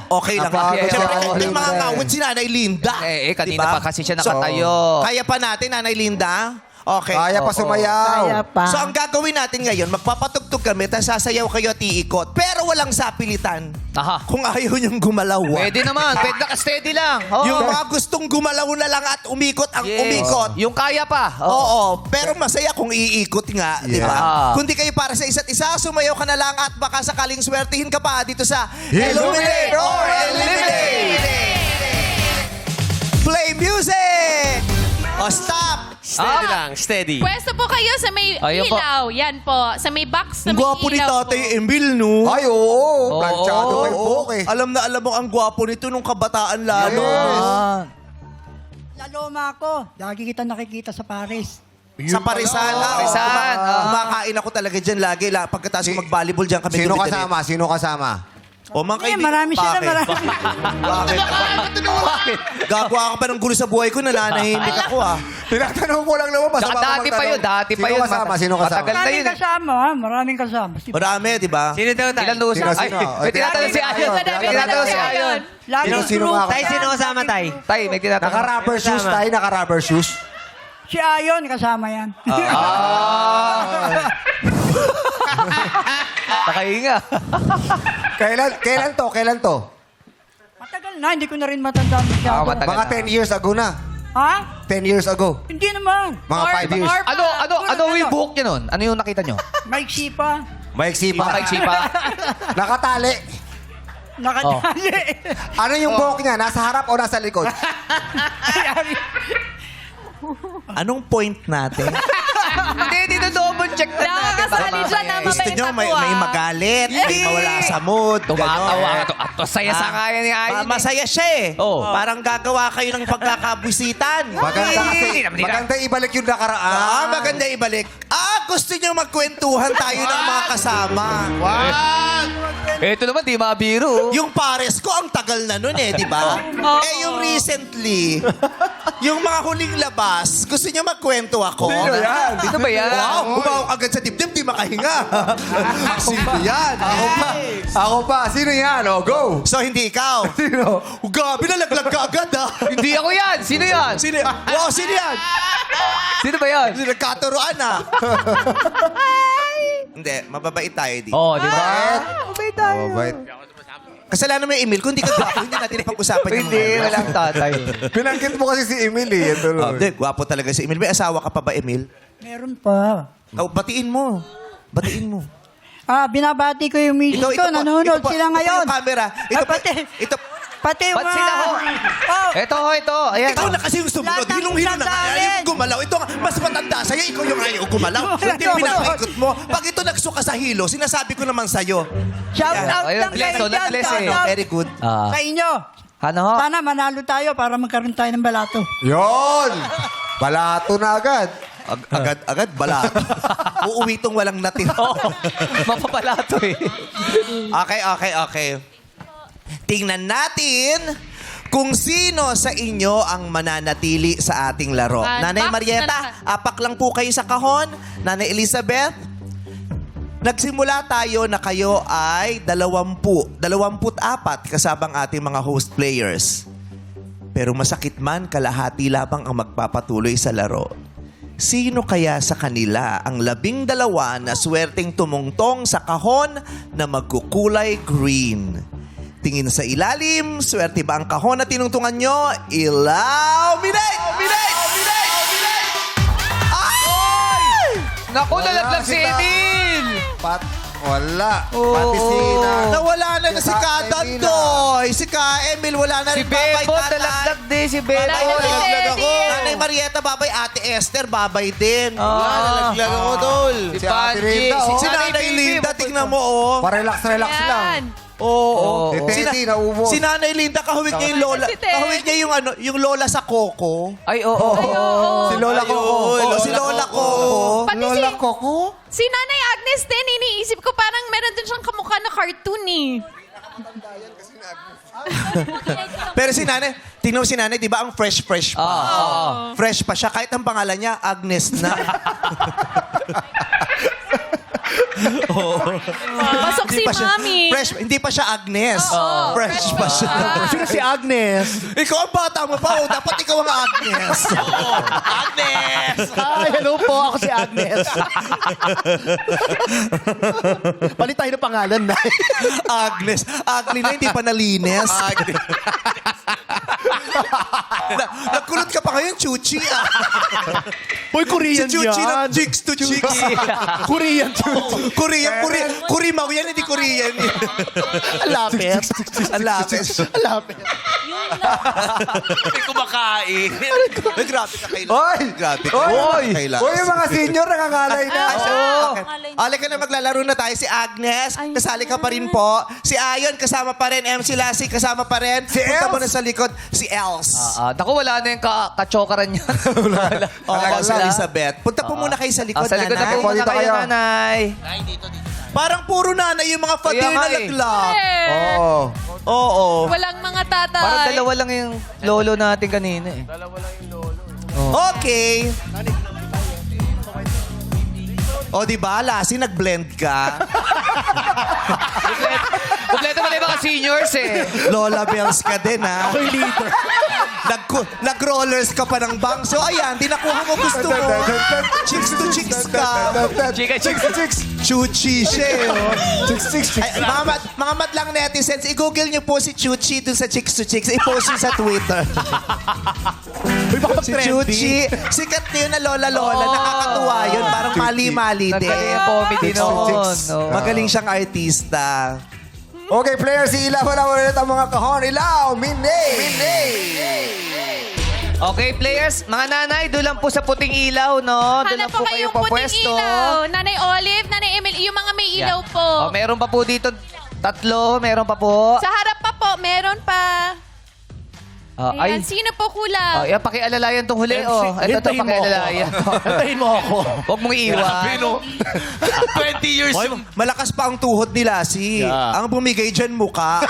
Okay lang. Napagod Siyempre, ako. may mga ngawit si Nanay Linda. Kanina pa kasi siya nakatayo. Kaya pa natin, Nanay Linda? Okay. Kaya pa sumayaw. Kaya pa. So, ang gagawin natin ngayon, magpapatugtog kami, tapos sasayaw kayo at iikot. Pero walang sapilitan. Aha. Kung ayaw niyong gumalaw. Pwede naman. Pwede naka-steady lang. Oo. Yung mga gustong gumalaw na lang at umikot ang Yes. umikot. Yung kaya pa. Oo, pero masaya kung iikot nga, di ba? Yeah. Kung di kayo para sa isa't isa, sumayaw ka na lang at baka sakaling swertihin ka pa dito sa Illuminate or Eliminate! Play music! O stop! Steady lang, steady. Pwesto po kayo sa may Ayun po. ilaw. Yan po. Sa may box na Ang may gwapo ni ilaw Tatay po. Emil, no? Ay, oo. Planchado kay Bok eh. Alam na alam mo ang gwapo nito nung kabataan lalo. Laloma ako. Lagi kita nakikita sa Paris. Sa Parisan. Parisan, Kumakain ako talaga dyan lagi. Pagkatapos mag-volleyball dyan kami. Sino gabi-gabi. kasama? Sino kasama? O mga Eh, kaibigan. marami sila, Bakit? marami. Bakit? Gagawa ka pa ng gulo sa buhay ko, nananahimik ako ah. Tinatanong ko lang naman. Basta Dati pa yun, dati pa yun. Sino kasama? Sino kasama? Matagal na Maraming yun eh. kasama, ha? Maraming kasama. Marami, di ba? Sino daw tayo? Ilan daw Sino, Ay, sino? may tinatanong si Ayon. May tinatanong si Ayon. Laging Sino group. mga Tay, sino kasama, Tay? Tay, may tinatanong. Naka-rubber shoes tayo, naka-rubber shoes. Si Ayon, kasama yan. Nakahinga. Kailan to? Matagal na, hindi ko na rin matandaan masyado. Matagal Mga na. 10 years ago na. Ha? 10 years ago. Hindi naman. Mga 5 years. Ano yung buhok niya nun? Ano yung nakita nyo? Maiksi pa. Maiksi pa. Maiksi pa. Nakatali. Nakatali. Ano yung buhok niya? Nasa harap o nasa likod? Anong point natin? Hindi, double check na natin. Nakakasali dyan na Gusto mabait nyo ako, may magalit, may mawala sa mood. Tumatawa. ganon. At masaya sa kaya ni Ayon. Masaya siya eh. Oo. Parang gagawa kayo ng pagkakabwisitan. Maganda kasi. Hindi naman, hindi Maganda ibalik yung nakaraan. Maganda ibalik. Gusto nyo magkwentuhan tayo ng mga kasama. Ito naman, di mabiro. Yung pares ko, ang tagal na nun eh, di ba? Yung recently, yung mga huling labas, gusto nyo magkwento ako? Sino yan? Dito ba yan? Wow, bumawak agad sa dibdib, di makahinga. Sino yan? Ako pa. Sino yan? O, go. So, hindi ikaw? Sino? Gabi, nalaglag ka agad ah. Hindi ako yan. Sino yan? Sino yan? Wow, sino yan? Sino ba yan? Hindi nagkaturoan ah. Hindi, mababait tayo dito. Oh, di ba? Mabait. Kasalanan mo yung Emil, kung hindi ka gwapo, hindi natin pag-usapan yung Hindi, walang tatay. Pinanggit mo kasi si Emily. Ito Hindi, gwapo talaga si Emil. May asawa ka pa ba, Emil? Meron pa. Batiin mo. Batiin mo. Binabati ko yung misis ko. pa- Nanonood ito pa- sila ito pa ngayon. yung camera. Ito pa, ito, Pati Ba't sila ho? Oh, Ito. Ayan. ikaw na kasi yung sumunod. Lahat ng Hilong-hilo na nga. sasali. Ayaw yung gumalaw. Ito nga, mas matanda sa'yo. Ikaw yung ayaw gumalaw. Hindi yung pinapaikot mo. Pag ito nagsuka sa hilo, sinasabi ko naman sa'yo. shout out Ayun, lang bless, kayo dyan. bless Shout eh. out Very good. sa inyo. Ano ho? Sana manalo tayo para magkaroon tayo ng balato. Yon! Balato na agad. Agad, balato. Uuwi tong walang natira. Mapapalato eh. Okay. Tingnan natin kung sino sa inyo ang mananatili sa ating laro. Nanay Box Marieta, na apak lang po kayo sa kahon. Nanay Elizabeth, nagsimula tayo na kayo ay 24 kasabang ating mga host players. Pero masakit man, kalahati lamang ang magpapatuloy sa laro. Sino kaya sa kanila ang 12 na swerteng tumungtong sa kahon na magkukulay green? Tingin sa ilalim, swerte ba ang kahon na tinungtungan nyo? Illuminate! Ay! Naku, nalaglag si Emil. Wala. Pati si Nawala na si Katandoy. Si Emil, wala na Si rin. Babay, Bebo, tatay. nalaglag din si Bebo. Nalaglag ako. Emil. Nanay Marieta, babay. Ate Esther, babay din. Ah. Nalaglag ako, tol. Si Si Ate Panji. Linda, oh. Si Nanay Nanay Baby, Linda, tignan mo, oh. Pa-relax lang. Oo. Si Teddy, naubos. Si Nanay Linda, kahawig niya yung lola. Si Teddy. Kahawig niya yung lola sa Coco. Ay, oo. Si Lola Coco. Oo, si Lola Coco. Pati Lola Coco? si Nanay Agnes din, iniisip ko parang meron din siyang kamukha na cartoon eh. Pero si Nanay, tingnan mo si Nanay, di ba ang fresh pa? Fresh pa siya. Kahit ang pangalan niya, Agnes na. Pasok si Mami. Fresh, hindi pa siya Agnes. Oo, Fresh pa siya. Sino si Agnes? Ikaw ang bata mo pa. Dapat ikaw ang Agnes. Agnes! Ay, hello po. Ako si Agnes. Palit tayo ng pangalan na. Agnes. Ugly na, hindi pa nalinis. Nagkulot ka pa ngayon, Chuchi. Uy, Korean Si Chuchi ng chicks to chicks. Korean. Kurimaw yan, hindi Korean. Lapis. Ang lapis. Lapis. Hindi kumakain. Ay, grabe ka kailan. Oy! Grabe ka. Oy! Kailan. Uy, yung mga senior nakakalay na. Okay. Alika na, maglalaro na tayo. Si Agnes, kasali ka pa rin po. Si Ayon, kasama pa rin. MC Lassie, kasama pa rin. Si Punta mo na sa likod. Si Els. Naku, wala na yung kachokaran niya. Wala. Si Elizabeth. Punta po muna kayo sa likod, Sa likod na nanay. po muna Dito kayo, kayo. nanay. Parang puro nanay yung mga father Kaya nga na eh. laglak. Oo. Oo. Walang mga tatay. Parang dalawa lang yung lolo natin kanina eh. Okay. O, di ba? Lassie, nag-blend ka. Kompleto pala yung mga seniors eh. Lola Bells ka din, ha? Ako'y leader. Nag-rollers ka pa ng bangso. Ayan, di nakuha mo gusto mo. Chicks to chicks ka. Chika, Chuchi siya, eh, oh. Ay, mga madlang netizens, i-google niyo po si Chuchi dun sa Chicks to Chicks. I-post niyo sa Twitter. Si Chuchi. Sikat na yun na Lola-Lola. Nakakatuwa yun. Parang mali-mali din. Nagaling ang comedy noon. Magaling siyang artista. Okay, players, ilaw na ulit ang mga kahon. Ilaw, Minday! Okay, players, mga nanay, doon lang po sa puting ilaw, no? Doon lang Hanap po kayong puting papwesto. ilaw. Nanay Olive, Nanay Emil, yung mga may ilaw po. Oh, meron pa po dito. Tatlo, meron pa po. Sa harap pa po, meron pa. Ay, Ayan, sino po kulang? yan, pakialalayan tong huli, oh. Ito, pakialalayan. Antayin mo ako. Huwag mong iwan. 20 years Oy, malakas pa ang tuhod ni Lassie. Ang bumigay dyan, muka.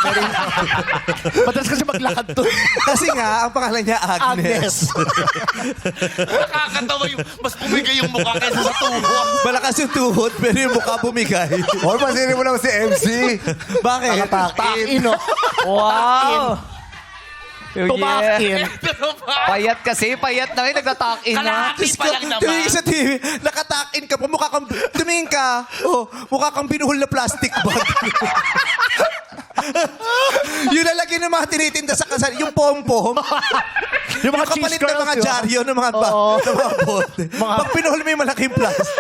Madalas kasi maglakad to. Kasi nga, ang pangalan niya Agnes. Nakakatawa yung mas pumigay yung mukha kaysa sa tuhod. Malakas yung tuhod, pero yung mukha bumigay. Hoy, pasinin mo lang si MC. Bakit? Takin, no? Wow! Tumakin. Payat kasi, payat na rin, nagtatak-in na. Kalahati pa lang naman. Tumingin sa TV, nakatakin ka pa, mukha kang, tumingin ka, mukha kang binuhol na plastic bag. Yung lalagyan ng mga tinitinda sa kasal, yung pom-pom. Yung mga cheese kapalit ng mga curls, dyaryo, ng mga bote. Pag pinuhol mo yung malaking plastic.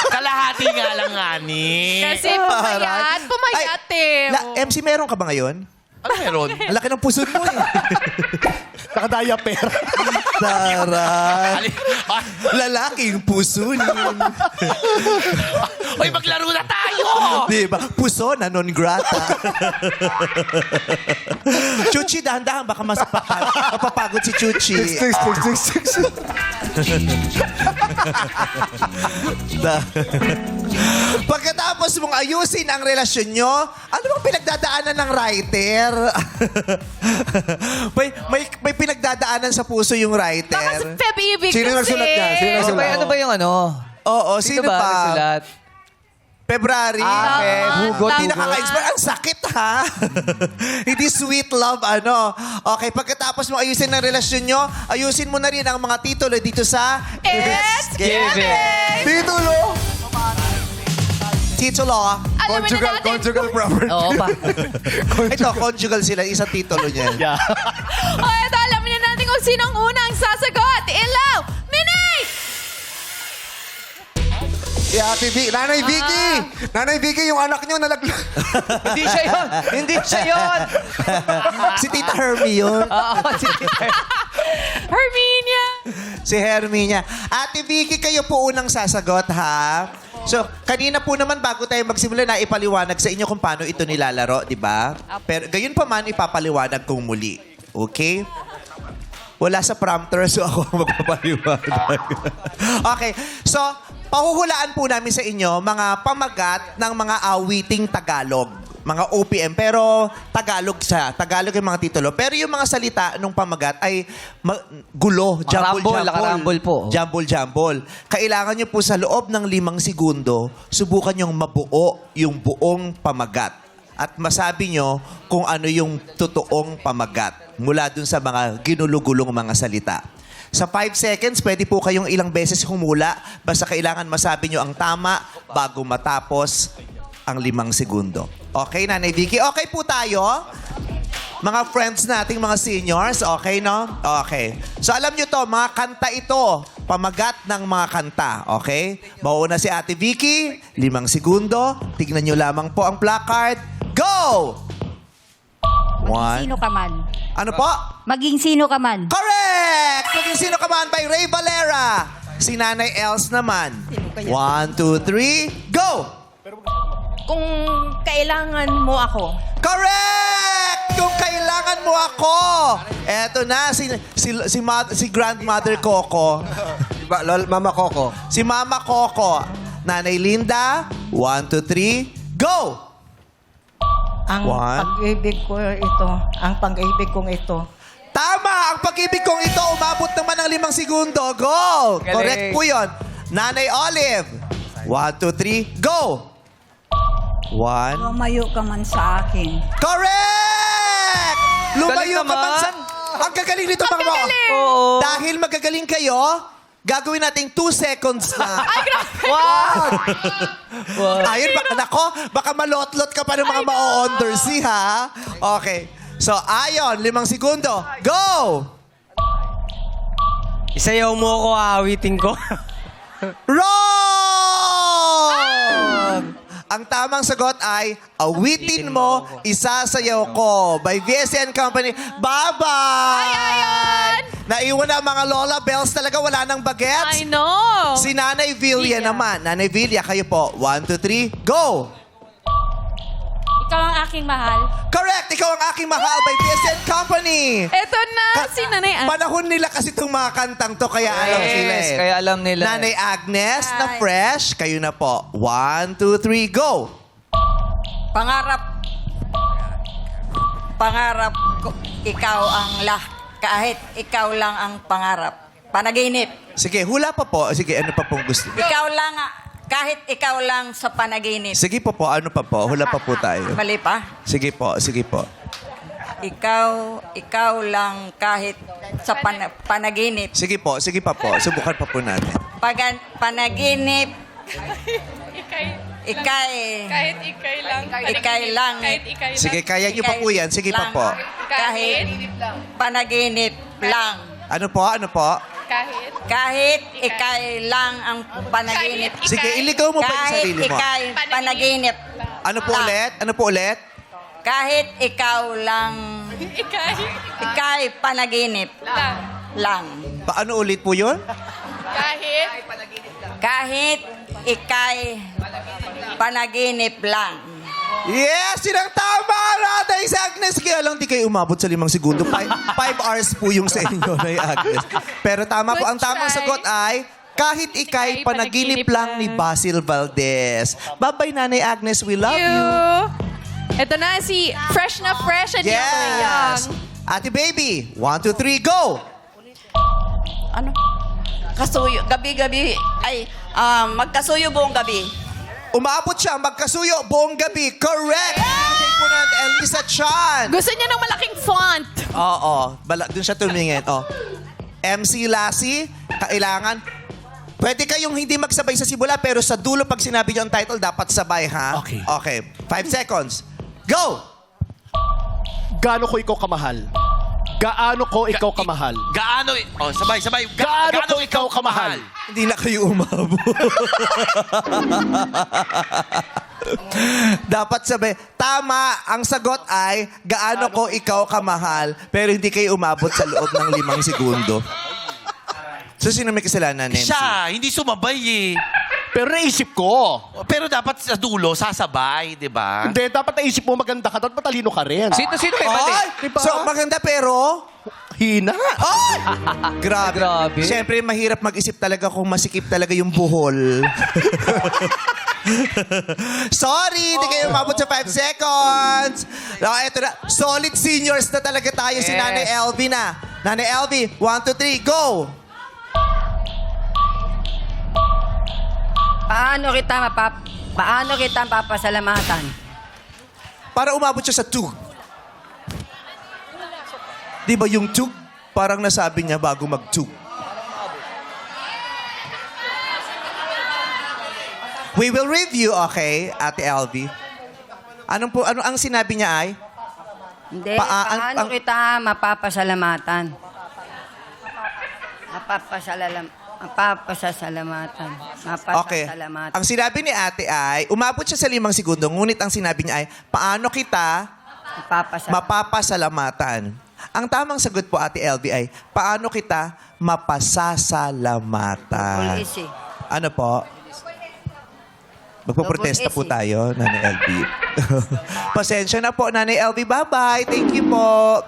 Kalahati nga lang, Ani. Kasi pumayat eh. MC, meron ka ba ngayon? Ano meron? Ang laki ng puso mo eh. Nakadaya pera. Taray. Lalaking puso niyo. Hoy, maglaro na tayo! Di ba? Puso na non grata. Chuchi, dahan-dahan. Baka mapapagod si Chuchi. Pagkatapos mong ayusin ang relasyon nyo, ano bang pinagdadaanan ng writer? may pinagdadaanan sa puso yung writer. Baka si Feb Ibig Sino kasi. nagsulat niya? Sino Ano nagsulat? ba, ano ba yung ano? Oo, sino ba pa? nagsulat? February. Feb. Hugot. Hindi nakaka-inspire. Ang sakit, ha? Hindi sweet love, ano. Okay, pagkatapos mo ayusin ang relasyon nyo, ayusin mo na rin ang mga titulo dito sa It's Giving! Titulo! Titulo. Alamin na natin. Conjugal property. Oo pa. Ito, conjugal sila. Isang titulo niya. O eto, alamin na natin kung sinong unang sasagot. Ilaw! Minay! Si Ate Vicky. Nanay Vicky! Nanay Vicky, yung anak nyo nalaglag. Hindi siya yun. Hindi siya yun. Si Tita Hermie yun. Oo, si Tita. Herminia! Si Hermie niya. Ate Vicky, kayo po unang sasagot, ha? So, kanina po naman bago tayo magsimula na ipaliwanag sa inyo kung paano ito nilalaro, di ba? Pero gayon pa man, ipapaliwanag kong muli. Okay? Wala sa prompter, so ako ang magpapaliwanag. Okay. So, pahuhulaan po namin sa inyo mga pamagat ng mga awiting Tagalog. Mga OPM. Pero Tagalog siya. Tagalog yung mga titulo. Pero yung mga salita nung pamagat ay gulo. Nakarambol po. Jumble. Kailangan nyo po sa loob ng 5 segundo, subukan nyong mabuo yung buong pamagat. At masabi nyo kung ano yung totoong pamagat mula dun sa mga ginulugulong mga salita. Sa 5 seconds, pwede po kayong ilang beses humula. Basta kailangan masabi nyo ang tama bago matapos ang 5 segundo. Okay, Nanay Vicky? Okay po tayo? Mga friends nating mga seniors, okay, no? Okay. So, alam nyo to, mga kanta ito. Pamagat ng mga kanta, okay? Mauuna si Ate Vicky, 5 segundo. Tignan nyo lamang po ang placard. Go! Maging sino ka man. Ano po? Maging sino ka man. Correct! Maging sino ka man by Ray Valera. Si Nanay Els naman. 1, 2, 3, go! Kung kailangan mo ako. Correct! Kung kailangan mo ako. Eto na, si Grandmother Coco. Mama Coco. Si Mama Coco. Nanay Linda, 1, 2, 3, Go! Ang One. pag-ibig ko ito. Ang pag-ibig kong ito. Tama! Ang pag-ibig kong ito, umabot naman ng 5 segundo. Go! Galing. Correct po yun. Nanay Olive. 1, 2, 3, go! 1. Lumayo ka man sa akin. Correct! Lumayo Galing ka man naman. sa... Ang gagaling nito, mga mo. Oo. Dahil magagaling kayo, gagawin nating 2 seconds na. Ay, grabe. Wow. Ayun, baka malotlot ka pa ng mga ma-undersea, ha? Okay. So, Ayon, 5 segundo. Go! Isayaw mo ako, aawitin ko. Wrong! Ang tamang sagot ay, awitin mo, isasayaw ko. By VSN Company. Bye-bye! Ayon! Naiwan na ang mga Lola Bells talaga. Wala nang bagets. I know. Si Nanay Villa naman. Nanay Villa, kayo po. 1, 2, 3, go! Ikaw ang aking mahal. Correct! Ikaw ang aking mahal by VSN Company. Eto na, si Nanay Ann. Panahon nila kasi itong mga kantang to, kaya alam sila Yes, eh. kaya alam nila. Nanay Agnes na Hi. fresh. Kayo na po. 1, 2, 3, go! Pangarap ko, ikaw ang kahit ikaw lang ang pangarap. Panaginip. Sige, hula pa po. Sige, ano pa pong gusto? Ikaw lang, kahit ikaw lang sa panaginip. Sige po, ano pa po? Hula pa po tayo. Mali pa? Sige po, sige po. Ikaw lang kahit sa panaginip. Sige po, sige pa po. Subukan pa po natin. Panaginip. Ikay lang. Sige, kaya niyo pa po yan. Sige pa po. Kahit panaginip lang. Ano po? Ano po? Kahit ikay lang ang panaginip. Sige, iligaw mo pa yung Kahit sarili mo. ikay panaginip. Ano po ulit? Ano po ulit? Kahit ikaw lang. Ikay panaginip. Lang. Paano ulit po yun? Kahit ikay panaginip lang. Yes! Yun ang tama! Nanay Agnes! Kaya lang di kayo umabot sa 5 segundo. 5 hours po yung sa inyo, Nanay Agnes. Pero tama po. Ang tamang sagot ay, kahit ikay panaginip lang ni Basil Valdez. Bye-bye, Nanay Agnes. We love you. Ito na, si Fresh na Fresh and Yes! Ate Baby, 1, 2, 3, go! Ano? Kasuyo. Gabi-gabi. Ay, magkasuyo buong gabi. Umabot siya, magkasuyo, buong gabi. Correct! Take po na Elisa Chan. Gusto niya ng malaking font. Oo, doon siya tumingin. Oh. MC Lassie, kailangan. Pwede kayong hindi magsabay sa simula, pero sa dulo pag sinabi niyo ang title, dapat sabay, ha? Okay. Okay, 5 seconds. Go! Gaano ko ikaw kamahal? Gaano ko ikaw kamahal? Sabay. Gaano ko ikaw kamahal? Hindi na kayo umabot. Dapat sabi, tama, ang sagot ay, gaano ko ikaw kamahal, pero hindi kayo umabot sa loob ng 5 segundo. So, sino may kasalanan, Nancy? Siya, hindi sumabay eh. Pero naisip ko. Pero dapat sa dulo, sasabay, di ba? Hindi, dapat naisip mo maganda ka, dapat matalino ka rin. Sino may mali? Ay! Diba? So, maganda pero... Hina. Ay! Grabe. Grabe. Siyempre, mahirap mag-isip talaga kung masikip talaga yung buhol. Sorry, hindi kayo umabot sa 5 seconds. Eto na. Solid seniors na talaga tayo si Yes. Nanay LV na. Nanay LV, 1, 2, 3, go! Paano kita papasalamatan? Para umabot siya sa 2. Di ba yung 2? Parang nasabi niya bago mag-2. We will review, okay, Ate LV? Ano ang sinabi niya ay? Hindi, paano kita mapapasalamatan? Mapapasalamatan. Okay. Ang sinabi ni ate ay, umabot siya sa 5 segundo, ngunit ang sinabi niya ay, paano kita mapapasalamatan? Ang tamang sagot po, Ate LV, ay, paano kita mapasasalamatan? Ano po? Magpaprotesta po tayo, Nanay LV. Pasensya na po, Nanay LV. Bye-bye. Thank you po.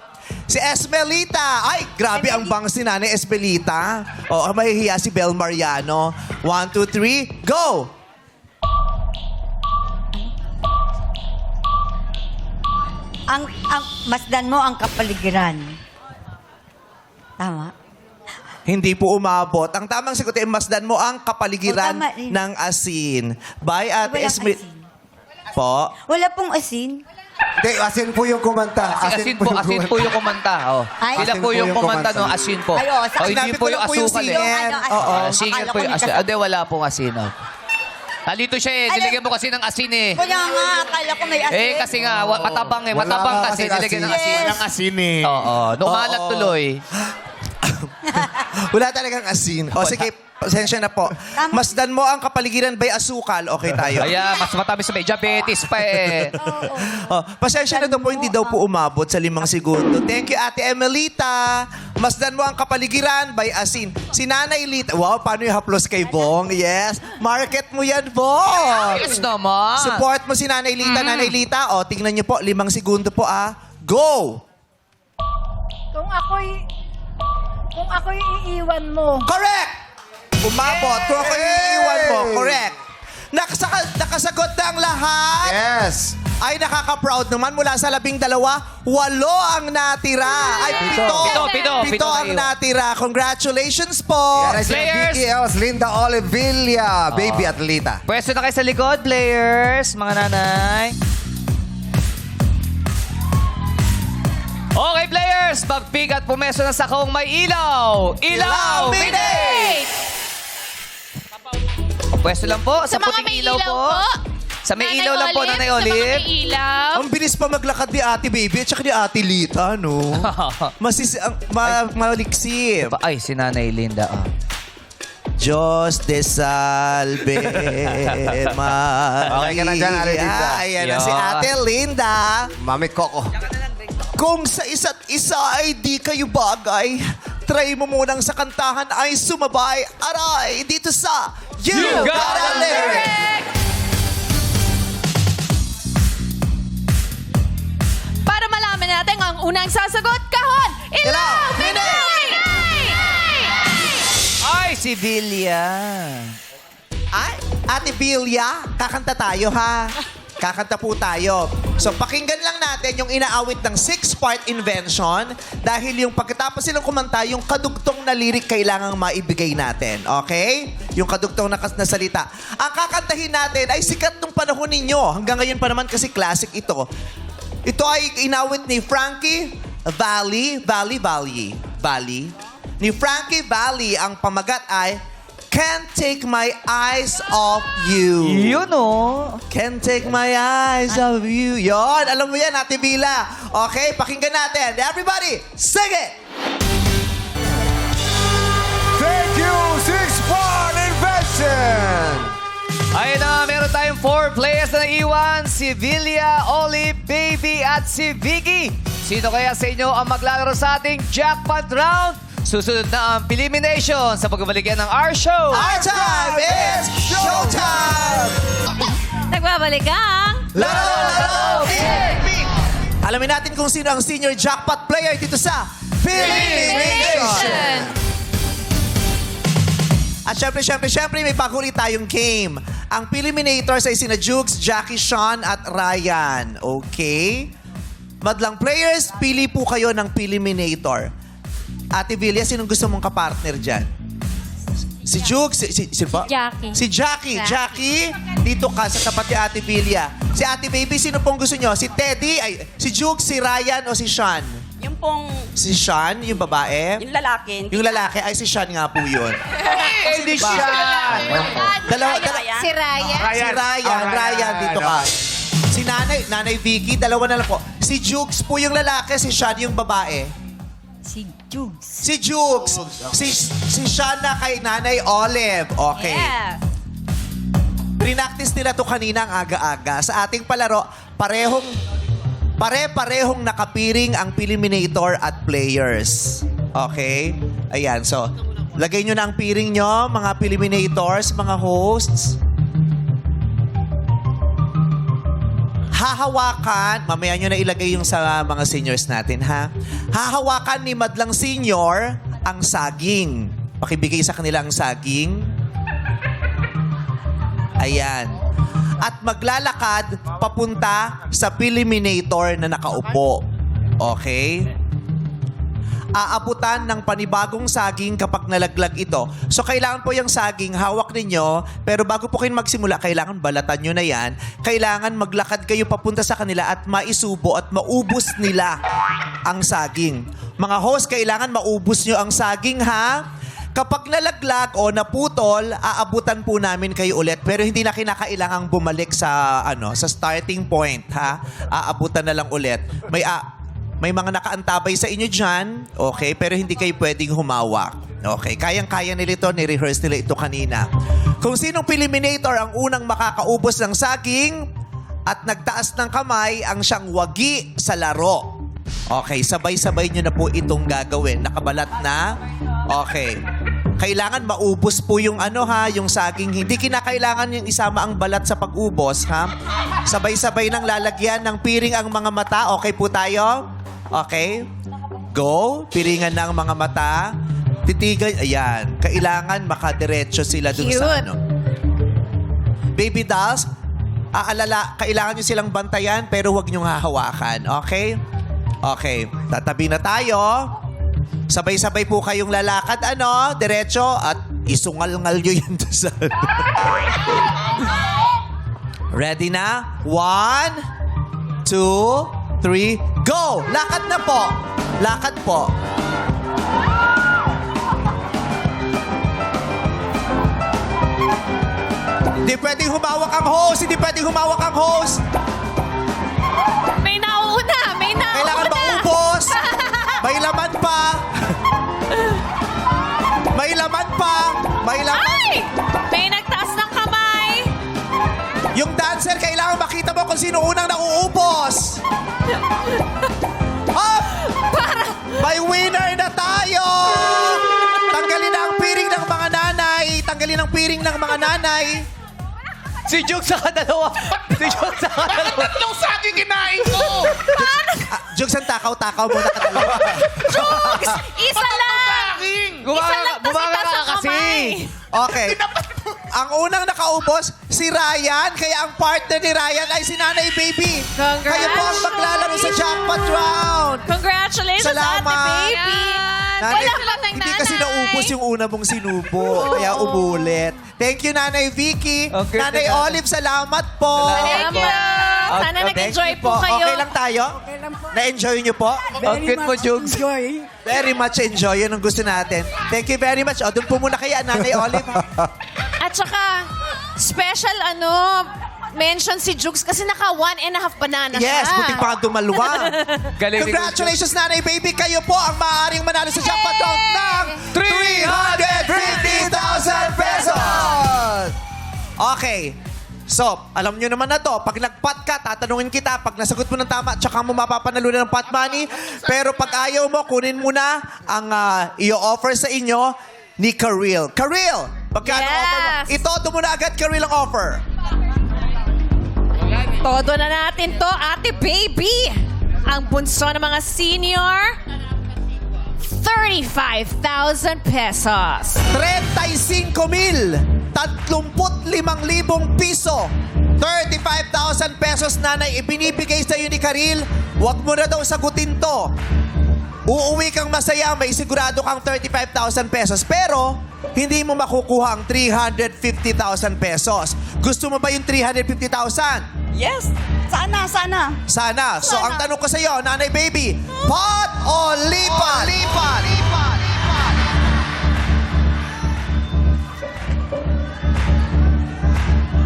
Si Esmelita. Ay, grabe ang bangs ni Nanay Esmelita. O, mahihiya si Bel Mariano. 1, 2, 3, go! ang masdan mo ang kapaligiran. Tama? Hindi po umabot. Ang tamang sagot ay masdan mo ang kapaligiran O, tama rin. ng asin. By Ate Walang Esme... asin. Po? Wala pong asin. Hindi, asin po yung kumanta. Asin po yung kumanta. Oh. Ay, Sila asin po yung kumanta, no? kumanta. Asin po. Ay, oh, sa- hindi Sinabi po ko yung lang po yung asukal. singer. Ano, asin. Oo. Singer Akala po ko yung may asin. kasama. Hindi, wala pong asin. Oh. Nalito siya eh. Ano? Nilagyan mo kasi ng asin eh. Kaya nga, akala ko may asin. Eh, kasi nga, matabang eh. Wala Matabang nga kasi. kasing Nilagyan ng asin. asin. Walang asin eh. Oo. Numalat Oo. tuloy. Wala talagang asin. O sige, pasensya na po. Masdan mo ang kapaligiran by asukal. Okay tayo. Kaya, mas matamis sa may diabetes pa eh. Oh, pasensya na daw po, hindi daw po umabot sa 5 segundo. Thank you, Ate Emelita. Masdan mo ang kapaligiran by asin. Si Nanay Lita. Wow, paano yung haplos kay Bong? Yes. Market mo yan, Bong. Yes naman. Support mo si Nanay Lita. Nanay Lita, o, tingnan niyo po, 5 segundo po, Go! Kung ako'y iiwan mo. Correct! Umabot. Kung ako iiwan mo, correct. Nakasagot na ang lahat. Yes. Ay, nakaka-proud naman. Mula sa 12, 8 ang natira. Ay, 7. Pito ang naiwan. natira. Congratulations po. Yan ay si Players. Vicky Els, Linda Olivilla, baby atleta. Pwesto na kayo sa likod, players. Mga nanay. Okay, players. Magpig at pumeso na sa kung may ilaw. Ilaw minute! Pwesto lang po. Sa, Sa mga puting may ilaw, po. Sa may ilaw lang po, Nanay Sa mga Olive. may ilaw. Ang bilis pa maglakad ni Ate Baby at saka ni Ate Lita, no? Maliksi. Ay, si Nanay Linda. Diyos de salve Maria. Okay ka na dyan, Ate Linda. Ayan na si Ate Linda. Mami Coco. Kung sa isa't isa ay di kayo bagay, try mo munang sa kantahan ay sumabay. Aray, dito sa You Got a Lyric! Para malaman natin ang unang sasagot, kahon! Ilaw! Minute! Ay, si Villia. Ay, Ate Bilya, kakanta tayo ha. Kakanta po tayo. So, pakinggan lang natin yung inaawit ng 6-part invention dahil yung pagkatapos silang kumanta, yung kadugtong na lyric kailangang maibigay natin. Okay? Yung kadugtong na salita. Ang kakantahin natin ay sikat nung panahon ninyo. Hanggang ngayon pa naman kasi classic ito. Ito ay inawit ni Frankie Valli. Ni Frankie Valli, ang pamagat ay Can't Take My Eyes Off You. Yun o. Can't take my eyes off you. Yon, alam mo yan, Ate Bila. Okay, pakinggan natin. Everybody, sing it! Thank you, 6-part invention. Ayun na, meron tayong 4 players na naiwan. Si Villia, Olive, Baby, at si Vicky. Sino kaya sa inyo ang maglalaro sa ating jackpot round? Susunod na ang elimination sa pagbabalik ng our show. Our time is showtime! Nagbabalik ang... Laro! Alamin natin kung sino ang senior jackpot player dito sa Elimination! At syempre, may bago ulit tayong game. Ang Eliminators ay sina Jukes, Jackie, Sean, at Ryan. Okay? Madlang players, pili po kayo ng Eliminator. Ate Villia, sinong gusto mong kapartner dyan? Si Jukes, si ba? Jackie. Si Jackie. Jackie, dito ka sa tapat ni Ate Villia. Si Ate Baby, sino pong gusto nyo? Si Teddy, si Jukes, si Ryan, o si Sean? Yung pong, Si Sean, yung babae? yung lalaki. Yung lalaki, ay si Sean nga po yun. Hindi siya. Dalawa, Si Ryan. Ryan, dito ka. Si Nanay Vicky, dalawa na lang po. Si Jukes po yung lalaki, si Sean yung babae. Si Jugs. Si Jukes. Si Sean na kay Nanay Olive. Okay. Yes. Prinactice nila to kanina ang aga-aga. Sa ating palaro, pare-parehong nakapiring ang Eliminator at players. Okay? Ayan, so, lagay nyo na ang piring nyo, mga Eliminators, mga hosts. Hahawakan, mamaya nyo na ilagay yung sa mga seniors natin, ha? Hahawakan ni Madlang Senior ang saging. Pakibigay sa kanila ang saging. Ayan. at maglalakad papunta sa Peliminator na nakaupo. Okay? Aabutan ng panibagong saging kapag nalaglag ito. So, kailangan po yung saging, hawak ninyo, pero bago po kayo magsimula, kailangan balatan nyo na yan. Kailangan maglakad kayo papunta sa kanila at maisubo at maubos nila ang saging. Mga host, kailangan maubos nyo ang saging, ha? Kapag nalaglag o naputol, aabutan po namin kayo ulit. Pero hindi na kinakailangang bumalik sa starting point, ha? Aabutan na lang ulit. May mga nakaantabay sa inyo dyan, okay? Pero hindi kayo pwedeng humawak. Okay, kayang-kaya nila ito, ni-rehearse nila ito kanina. Kung sinong Peliminator ang unang makakaubos ng saging at nagtaas ng kamay, ang siyang wagi sa laro. Okay, sabay-sabay nyo na po itong gagawin. Nakabalat na? Okay. Kailangan maubos po yung yung saging. Hindi kinakailangan yung isama ang balat sa pag-ubos, ha? Sabay-sabay nang lalagyan ng piring ang mga mata. Okay po tayo? Okay? Go. Piringan na ang mga mata. Titigan. Ayan. Kailangan makadiretso sila dun sa Cute. Baby dolls, kailangan nyo silang bantayan pero huwag nyo hahawakan. Okay? Okay. Tatabi na tayo. Sabay-sabay po kayong lalakad, diretso at isungal-ngal nyo yan sa Ready na? 1, 2, 3, go! Lakad na po. Lakad po. Hindi pwedeng humawak ang host. Hindi pwedeng humawak ang host. May nauna! May nauna! Kailangan maubos. May laman pa. May laman pa. May laman. Ay! May nagtaas ng kamay! Yung dancer, kailangan makita mo kung sino unang nauubos. Up! May winner na tayo! Tanggalin na ang piring ng mga nanay. Tanggalin ang piring ng mga nanay. Si Jukes sa dalawa. Si Jukes sa dalawa. Tatlong saging kinain ko! Jukes, ang takaw-takaw mo na katalawa. Jukes! Isa lang! Isa lang tas Bumanga itaas ka ang kasi. kamay. Okay. Ang unang nakaubos, si Ryan. Kaya ang partner ni Ryan ay si Nanay Baby. Congrats. Kayo po ang maglalaro sa jackpot round. Congratulations, Salamat. Ate Baby! Nanay, Salamat ng hindi kasi nanay. naubos yung una mong sinubo. Kaya umulit. Thank you, Nanay Vicky. Okay, Nanay teka. Olive, salamat po. Thank you! Sana Thank nag-enjoy you po kayo. Okay lang tayo? Na-enjoy nyo po? Ang cute mo, Jukes. Very much enjoy. Yun ang gusto natin. Thank you very much. O, doon po muna kaya, Nanay Olive. At saka, special mention si Jukes kasi naka 1.5 banana siya. Yes, buti pa nga dumalwa. Galing ni Congratulations, Nanay Baby. Kayo po ang maaaring manalo sa jackpot round ng 350,000 pesos! Okay. So, alam nyo naman na to. Pag nagpat ka, tatanungin kita. Pag nasagot mo ng tama, tsaka mo mapapanalo ng pot money. Pero pag ayaw mo, kunin mo na ang i-offer sa inyo ni Karil. Karil! Pagkano Yes. offer mo? Itodo mo na agad, Karil, ang offer. Todo na natin to, Ate Baby! Ang bunso ng mga senior, 35,000 pesos. 35,000. 35,000 piso. 35,000 pesos, Nanay, ibinibigay sa iyo ni Karil. Huwag mo na daw sagutin to. Uuwi kang masaya, may sigurado kang 35,000 pesos. Pero, hindi mo makukuha ang 350,000 pesos. Gusto mo ba yung 350,000? Yes. Sana. Sana. So, ang tanong ko sa iyo, Nanay Baby, pot o lipat? Lipat.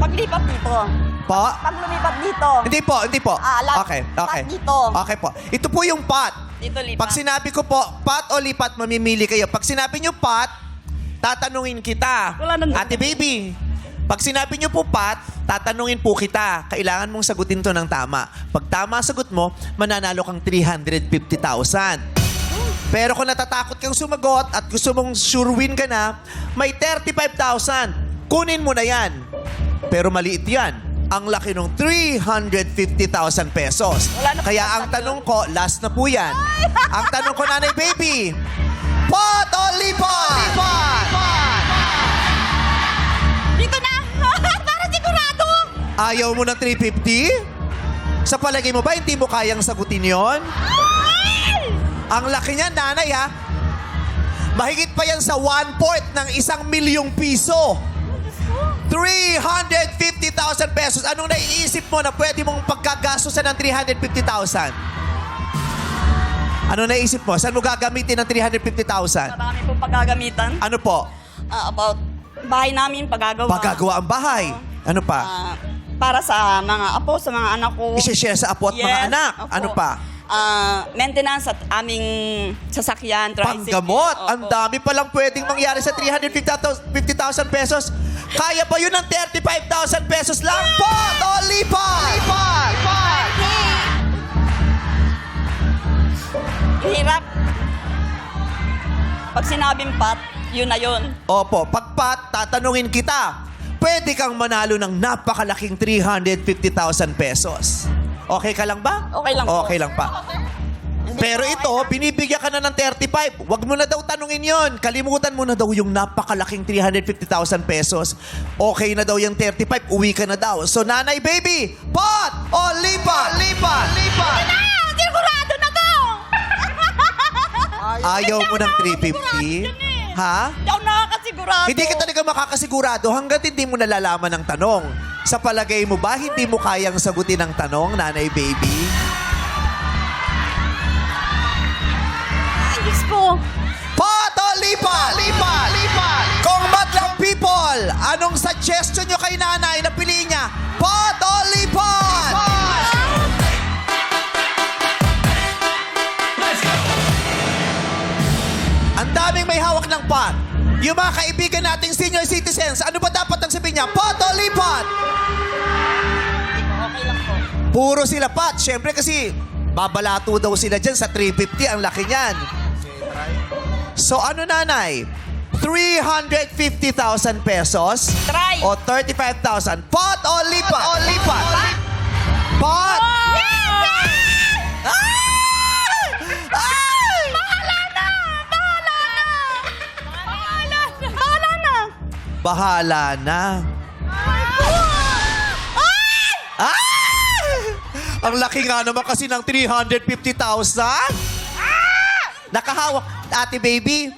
Paglipat dito. Po? Pag lumipat dito. Hindi po. Okay. Pat dito. Okay po. Ito po yung pot. Dito lipat. Pag sinabi ko po, pot o lipat, mamimili kayo. Pag sinabi nyo pot, tatanungin kita. Ate Baby, pag sinabi nyo po pot, tatanungin po kita. Kailangan mong sagutin to ng tama. Pag tama sagot mo, mananalo kang 350,000. Pero kung natatakot kang sumagot at gusto mong sure win ka na, may 35,000. Kunin mo na yan. Pero maliit yan. Ang laki ng 350,000 pesos. Kaya ang tanong ko, last na po yan. Ang tanong ko, Nanay Baby, pot o lipat? Lipat! Dito na. Para sigurado. Ayaw mo ng 350? Sa palagay mo ba, hindi mo kayang sagutin yon? Ang laki niyan, nanay, ha? Mahigit pa yan sa 1/4 ng 1,000,000 piso. 350,000 pesos. Anong naiisip mo na pwede mong pagkagastusan ng 350,000? Ano naisip mo? Saan mo gagamitin ng 350,000? Marami po paggagamitan. Ano po? About bahay namin, paggagawa. Paggagawa ang bahay. Ano pa? Para sa mga apo, sa mga anak ko. I-share sa apo at mga Yes, anak. opo. Ano pa? Maintenance at aming sasakyan, tricycle. Panggamot. Opo. Ang dami palang pwedeng mangyari sa 350,000 pesos. Kaya pa yun ng 35,000 pesos lang. Pot o lipat? Lipat! Hirap. Pag sinabing pat, yun na yun. Opo, pagpat, tatanungin kita. Pwede kang manalo ng napakalaking 350,000 pesos. Okay ka lang ba? Okay lang po. Okay lang pa. Pero ito, binibigyan ka na ng 35. Huwag mo na daw tanungin yon. Kalimutan mo na daw yung napakalaking 350,000 pesos. Okay na daw yung 35, uwi ka na daw. So, nanay baby, pot o lipat? Lipat! Lipat! Sigurado na to! Ayaw mo ng 350? Ha? Hindi ako nakakasigurado. Hindi ka talaga makakasigurado hanggat hindi mo nalalaman ang tanong. Sa palagay mo ba, hindi mo kayang sagutin ang tanong, nanay baby? Diyos ko. Pot o lipat? Lipat! Lipat! Kung madlang people, anong suggestion nyo kay nanay na piliin niya? Pot o lipat? Ang daming may hawak ng pot. Yung mga kaibigan nating senior citizens, ano ba dapat ang sabihin niya? Pot o lipat? Okay lang po. Puro sila pot. Siyempre kasi babalato daw sila dyan sa 350. Ang laki niyan. So ano nanay? 350,000 pesos? Try. O 35,000? Pot o lipat? Pot o lipat? Pot! Bahala na. Ang laki nga naman kasi ng 350,000. Nakahawak. Ate baby,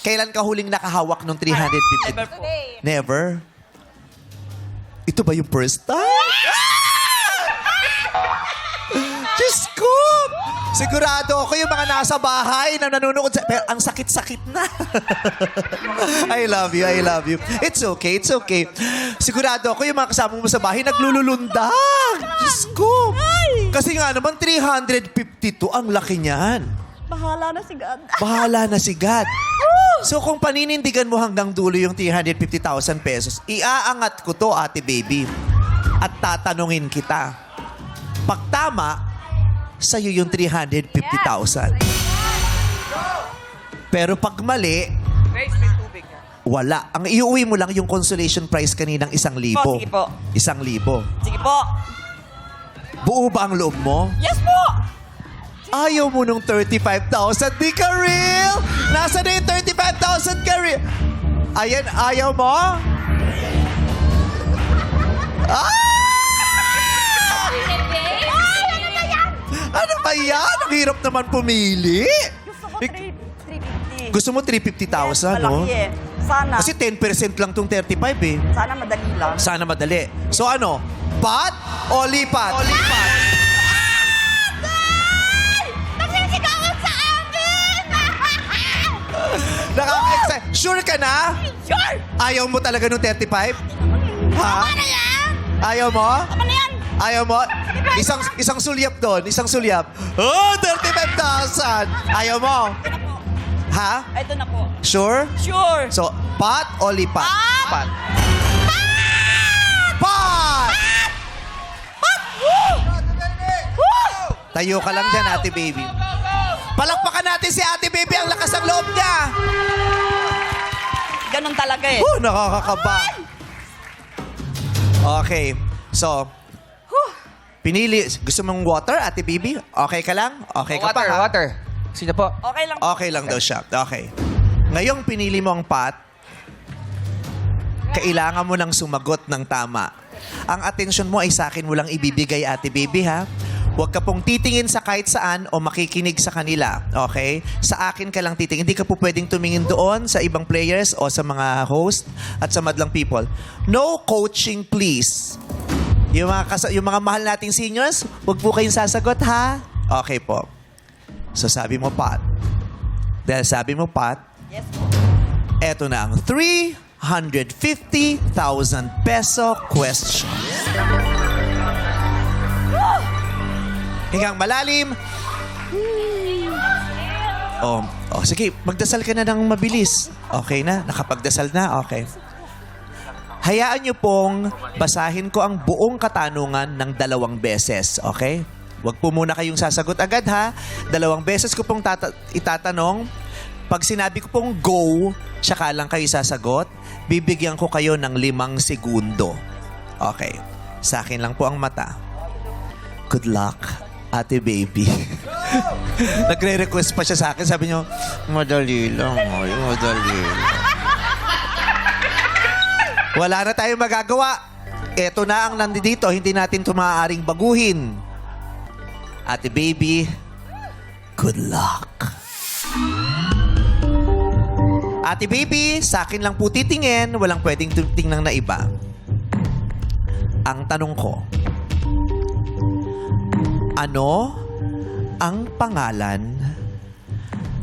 kailan ka huling nakahawak ng 350? Never po. Never? Ito ba yung first time? Diyos ko! Sigurado ako yung mga nasa bahay na nanonood sa... Pero ang sakit-sakit na. I love you, I love you. It's okay, it's okay. Sigurado ako yung mga kasama mo sa bahay naglululundag. Diyos ko! Kasi nga naman 352, ang laki niyan. Bahala na si God. Bahala na si God. So kung paninindigan mo hanggang dulo yung 350,000 pesos, iaangat ko to, ate baby. At tatanungin kita. Pag tama, sa'yo yung 350,000. Pero pag mali, wala. Ang iuwi mo lang yung consolation prize kaninang 1,000. Sige po. 1,000. Sige po. Buo ba ang loob mo? Yes po! Ayaw mo nung 35,000. Di ka real? Nasa na yung 35,000 ka real? Ayan, ayaw mo? Ano ba yan? Ang hirap naman pumili. Gusto mo 350,000, no? Malaki eh. Sana. Kasi 10% lang tong 35 eh. Sana madali lang. Sana madali. So ano? Pat o lipat? O lipat. Nagsisigawan sa amin! Nakaka-excite. Sure ka na? Sure! Ayaw mo talaga nung 35? Ha? Ano yan? Ayaw mo? Tama na yan! Ayaw mo? Isang sulyap doon. Isang sulyap. Oh, 35,000! Ayaw mo? Ha? Ito na po. Sure? Sure! So, pat o lipat? Pat. Pat! Tayo ka lang dyan, ate baby. Palakpakan natin si ate baby. Ang lakas ng loob niya. Ganun talaga eh. Nakakakaba. Okay. So, pinili. Gusto mong water, ate baby? Okay ka lang? Okay ka pa, ha? Water. Sino po? Okay lang. Okay lang daw siya. Okay. Ngayong pinili mo ang pat, kailangan mo nang sumagot ng tama. Ang atensyon mo ay sa akin mo lang ibibigay, Ate Baby, ha? Huwag ka pong titingin sa kahit saan o makikinig sa kanila, okay? Sa akin ka lang titingin. Hindi ka po pwedeng tumingin doon sa ibang players o sa mga host at sa madlang people. No coaching, please. Yung mga mahal nating seniors, huwag po kayong sasagot, ha? Okay po. So sabi mo, Pat. Dahil sabi mo, Pat, Yes po. eto na ang 350,000 peso question. Hingang malalim. Oh, sige, magdasal ka na ng mabilis. Okay na? Nakapagdasal na? Okay. Hayaan niyo pong basahin ko ang buong katanungan ng 2 beses. Okay? Huwag po muna kayong sasagot agad, ha? 2 beses ko pong itatanong. Pag sinabi ko pong go, tsaka lang kayo sasagot, bibigyan ko kayo ng 5 segundo. Okay. Sa akin lang po ang mata. Good luck, Ate Baby. Nagre-request pa siya sa akin. Sabi niyo, madali lang. Madali lang. Wala na tayong magagawa. Ito na ang nandito. Hindi natin ito maaaring baguhin. Ate Baby, good luck. Ate Baby, sa akin lang po titingin. Walang pwedeng tingnan na iba. Ang tanong ko, ano ang pangalan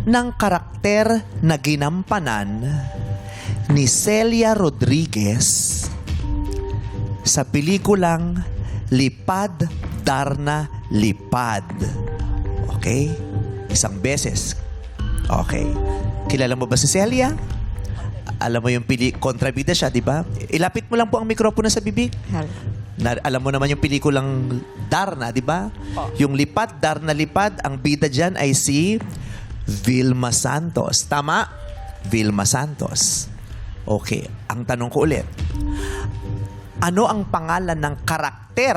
ng karakter na ginampanan ni Celia Rodriguez sa pelikulang Lipad, Darna, Lipad? Okay? 1 beses. Okay. Kilala mo ba si Celia? Alam mo yung kontrabida siya, di ba? Ilapit mo lang po ang mikropono sa bibig. Alam mo naman yung pelikulang Darna, di ba? Yung Lipad, Darna, Lipad, ang bida dyan ay si Vilma Santos. Tama? Vilma Santos. Okay. Ang tanong ko ulit. Ano ang pangalan ng karakter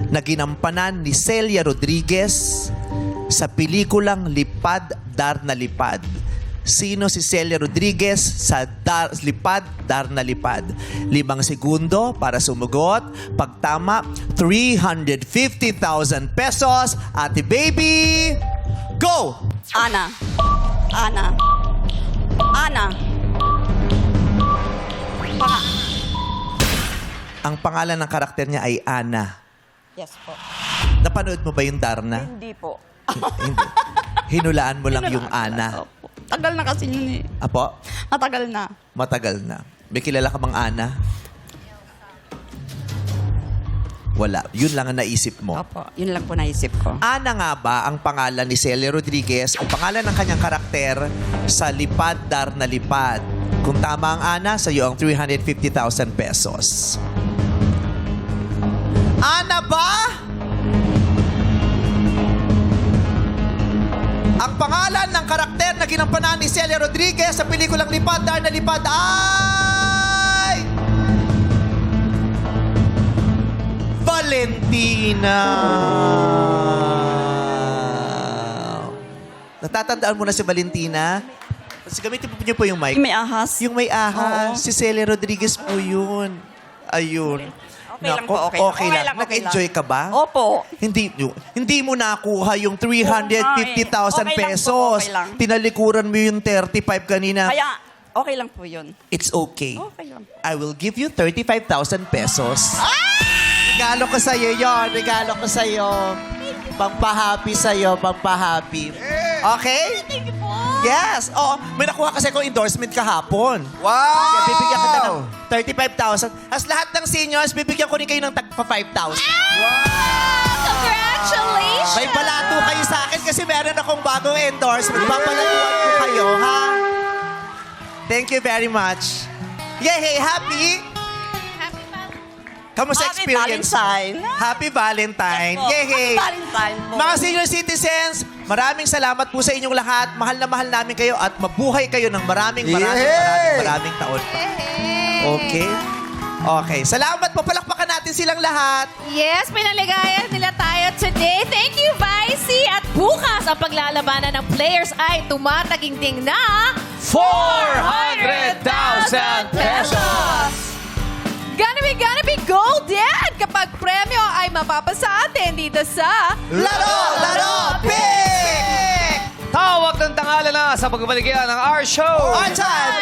na ginampanan ni Celia Rodriguez sa pelikulang Lipad, Darna, Lipad? Sino si Celia Rodriguez sa Lipad, Darna, Lipad? 5 segundo para sumugot. Pag tama, 350,000 pesos. Ate Baby, go! Ana. Ang pangalan ng karakter niya ay Ana. Yes po. Napanood mo ba yung Darna? Hindi po. Hindi. Hinulaan mo lang yung Ana. Opo. Tagal na kasi yun eh. Apo? Matagal na. Matagal na. May kilala ka bang Ana? Wala. Yun lang ang naisip mo. Opo. Yun lang po naisip ko. Ana nga ba ang pangalan ni Celia Rodriguez o pangalan ng kanyang karakter sa Lipad, Darna, Lipad? Kung tama ang Ana, sa iyo ang 350,000 pesos. Ana ba? Ang pangalan ng karakter na ginampanan ni Celia Rodriguez sa pelikulang Lipad, Darna, Lipad ay... Valentina! Natatandaan mo na si Valentina? Kasi gamitin po niyo po yung mic. Yung may ahas. Yung may ahas. Oo. Si Celia Rodriguez po yun. Ayun. Okay lang po, okay lang. Nag-enjoy ka ba? Opo. Hindi mo nakuha yung 350,000 Okay lang po, pesos. okay lang. Tinalikuran mo yung 35 kanina. Kaya, okay lang po yun. It's okay. Okay lang. I will give you 35,000 pesos. Regalo ko sa'yo yun. Regalo ko sa'yo. Pampahappy sa'yo. Pampahappy. Okay? Thank you po. Yes. Oh, may nakuha kasi ko endorsement kahapon. Wow! Kaya bibigyan kita ng 35,000. As lahat ng seniors, bibigyan ko rin kayo ng tagpa 5,000. Congratulations! May palato kayo sa akin kasi meron akong bagong endorsement. Papalatuan ko kayo, ha? Thank you very much. Yay! Happy? Kamusta Happy experience? Valentine. Happy Valentine. Yes po. Yay! Happy Valentine po. Mga senior citizens, maraming salamat po sa inyong lahat. Mahal na mahal namin kayo at mabuhay kayo ng maraming taon pa. Okay? Okay. Salamat po. Palakpakan natin silang lahat. Yes, pinaligayan nila tayo today. Thank you, Vicey. At bukas, ang paglalabanan ng players ay tumataginting na 400,000 pesos! Gonna be golden kapag premyo ay mapapasa atin dito sa Laro Pick! Tawag ng tanghala na sa pagbabalik yan ng our show! On time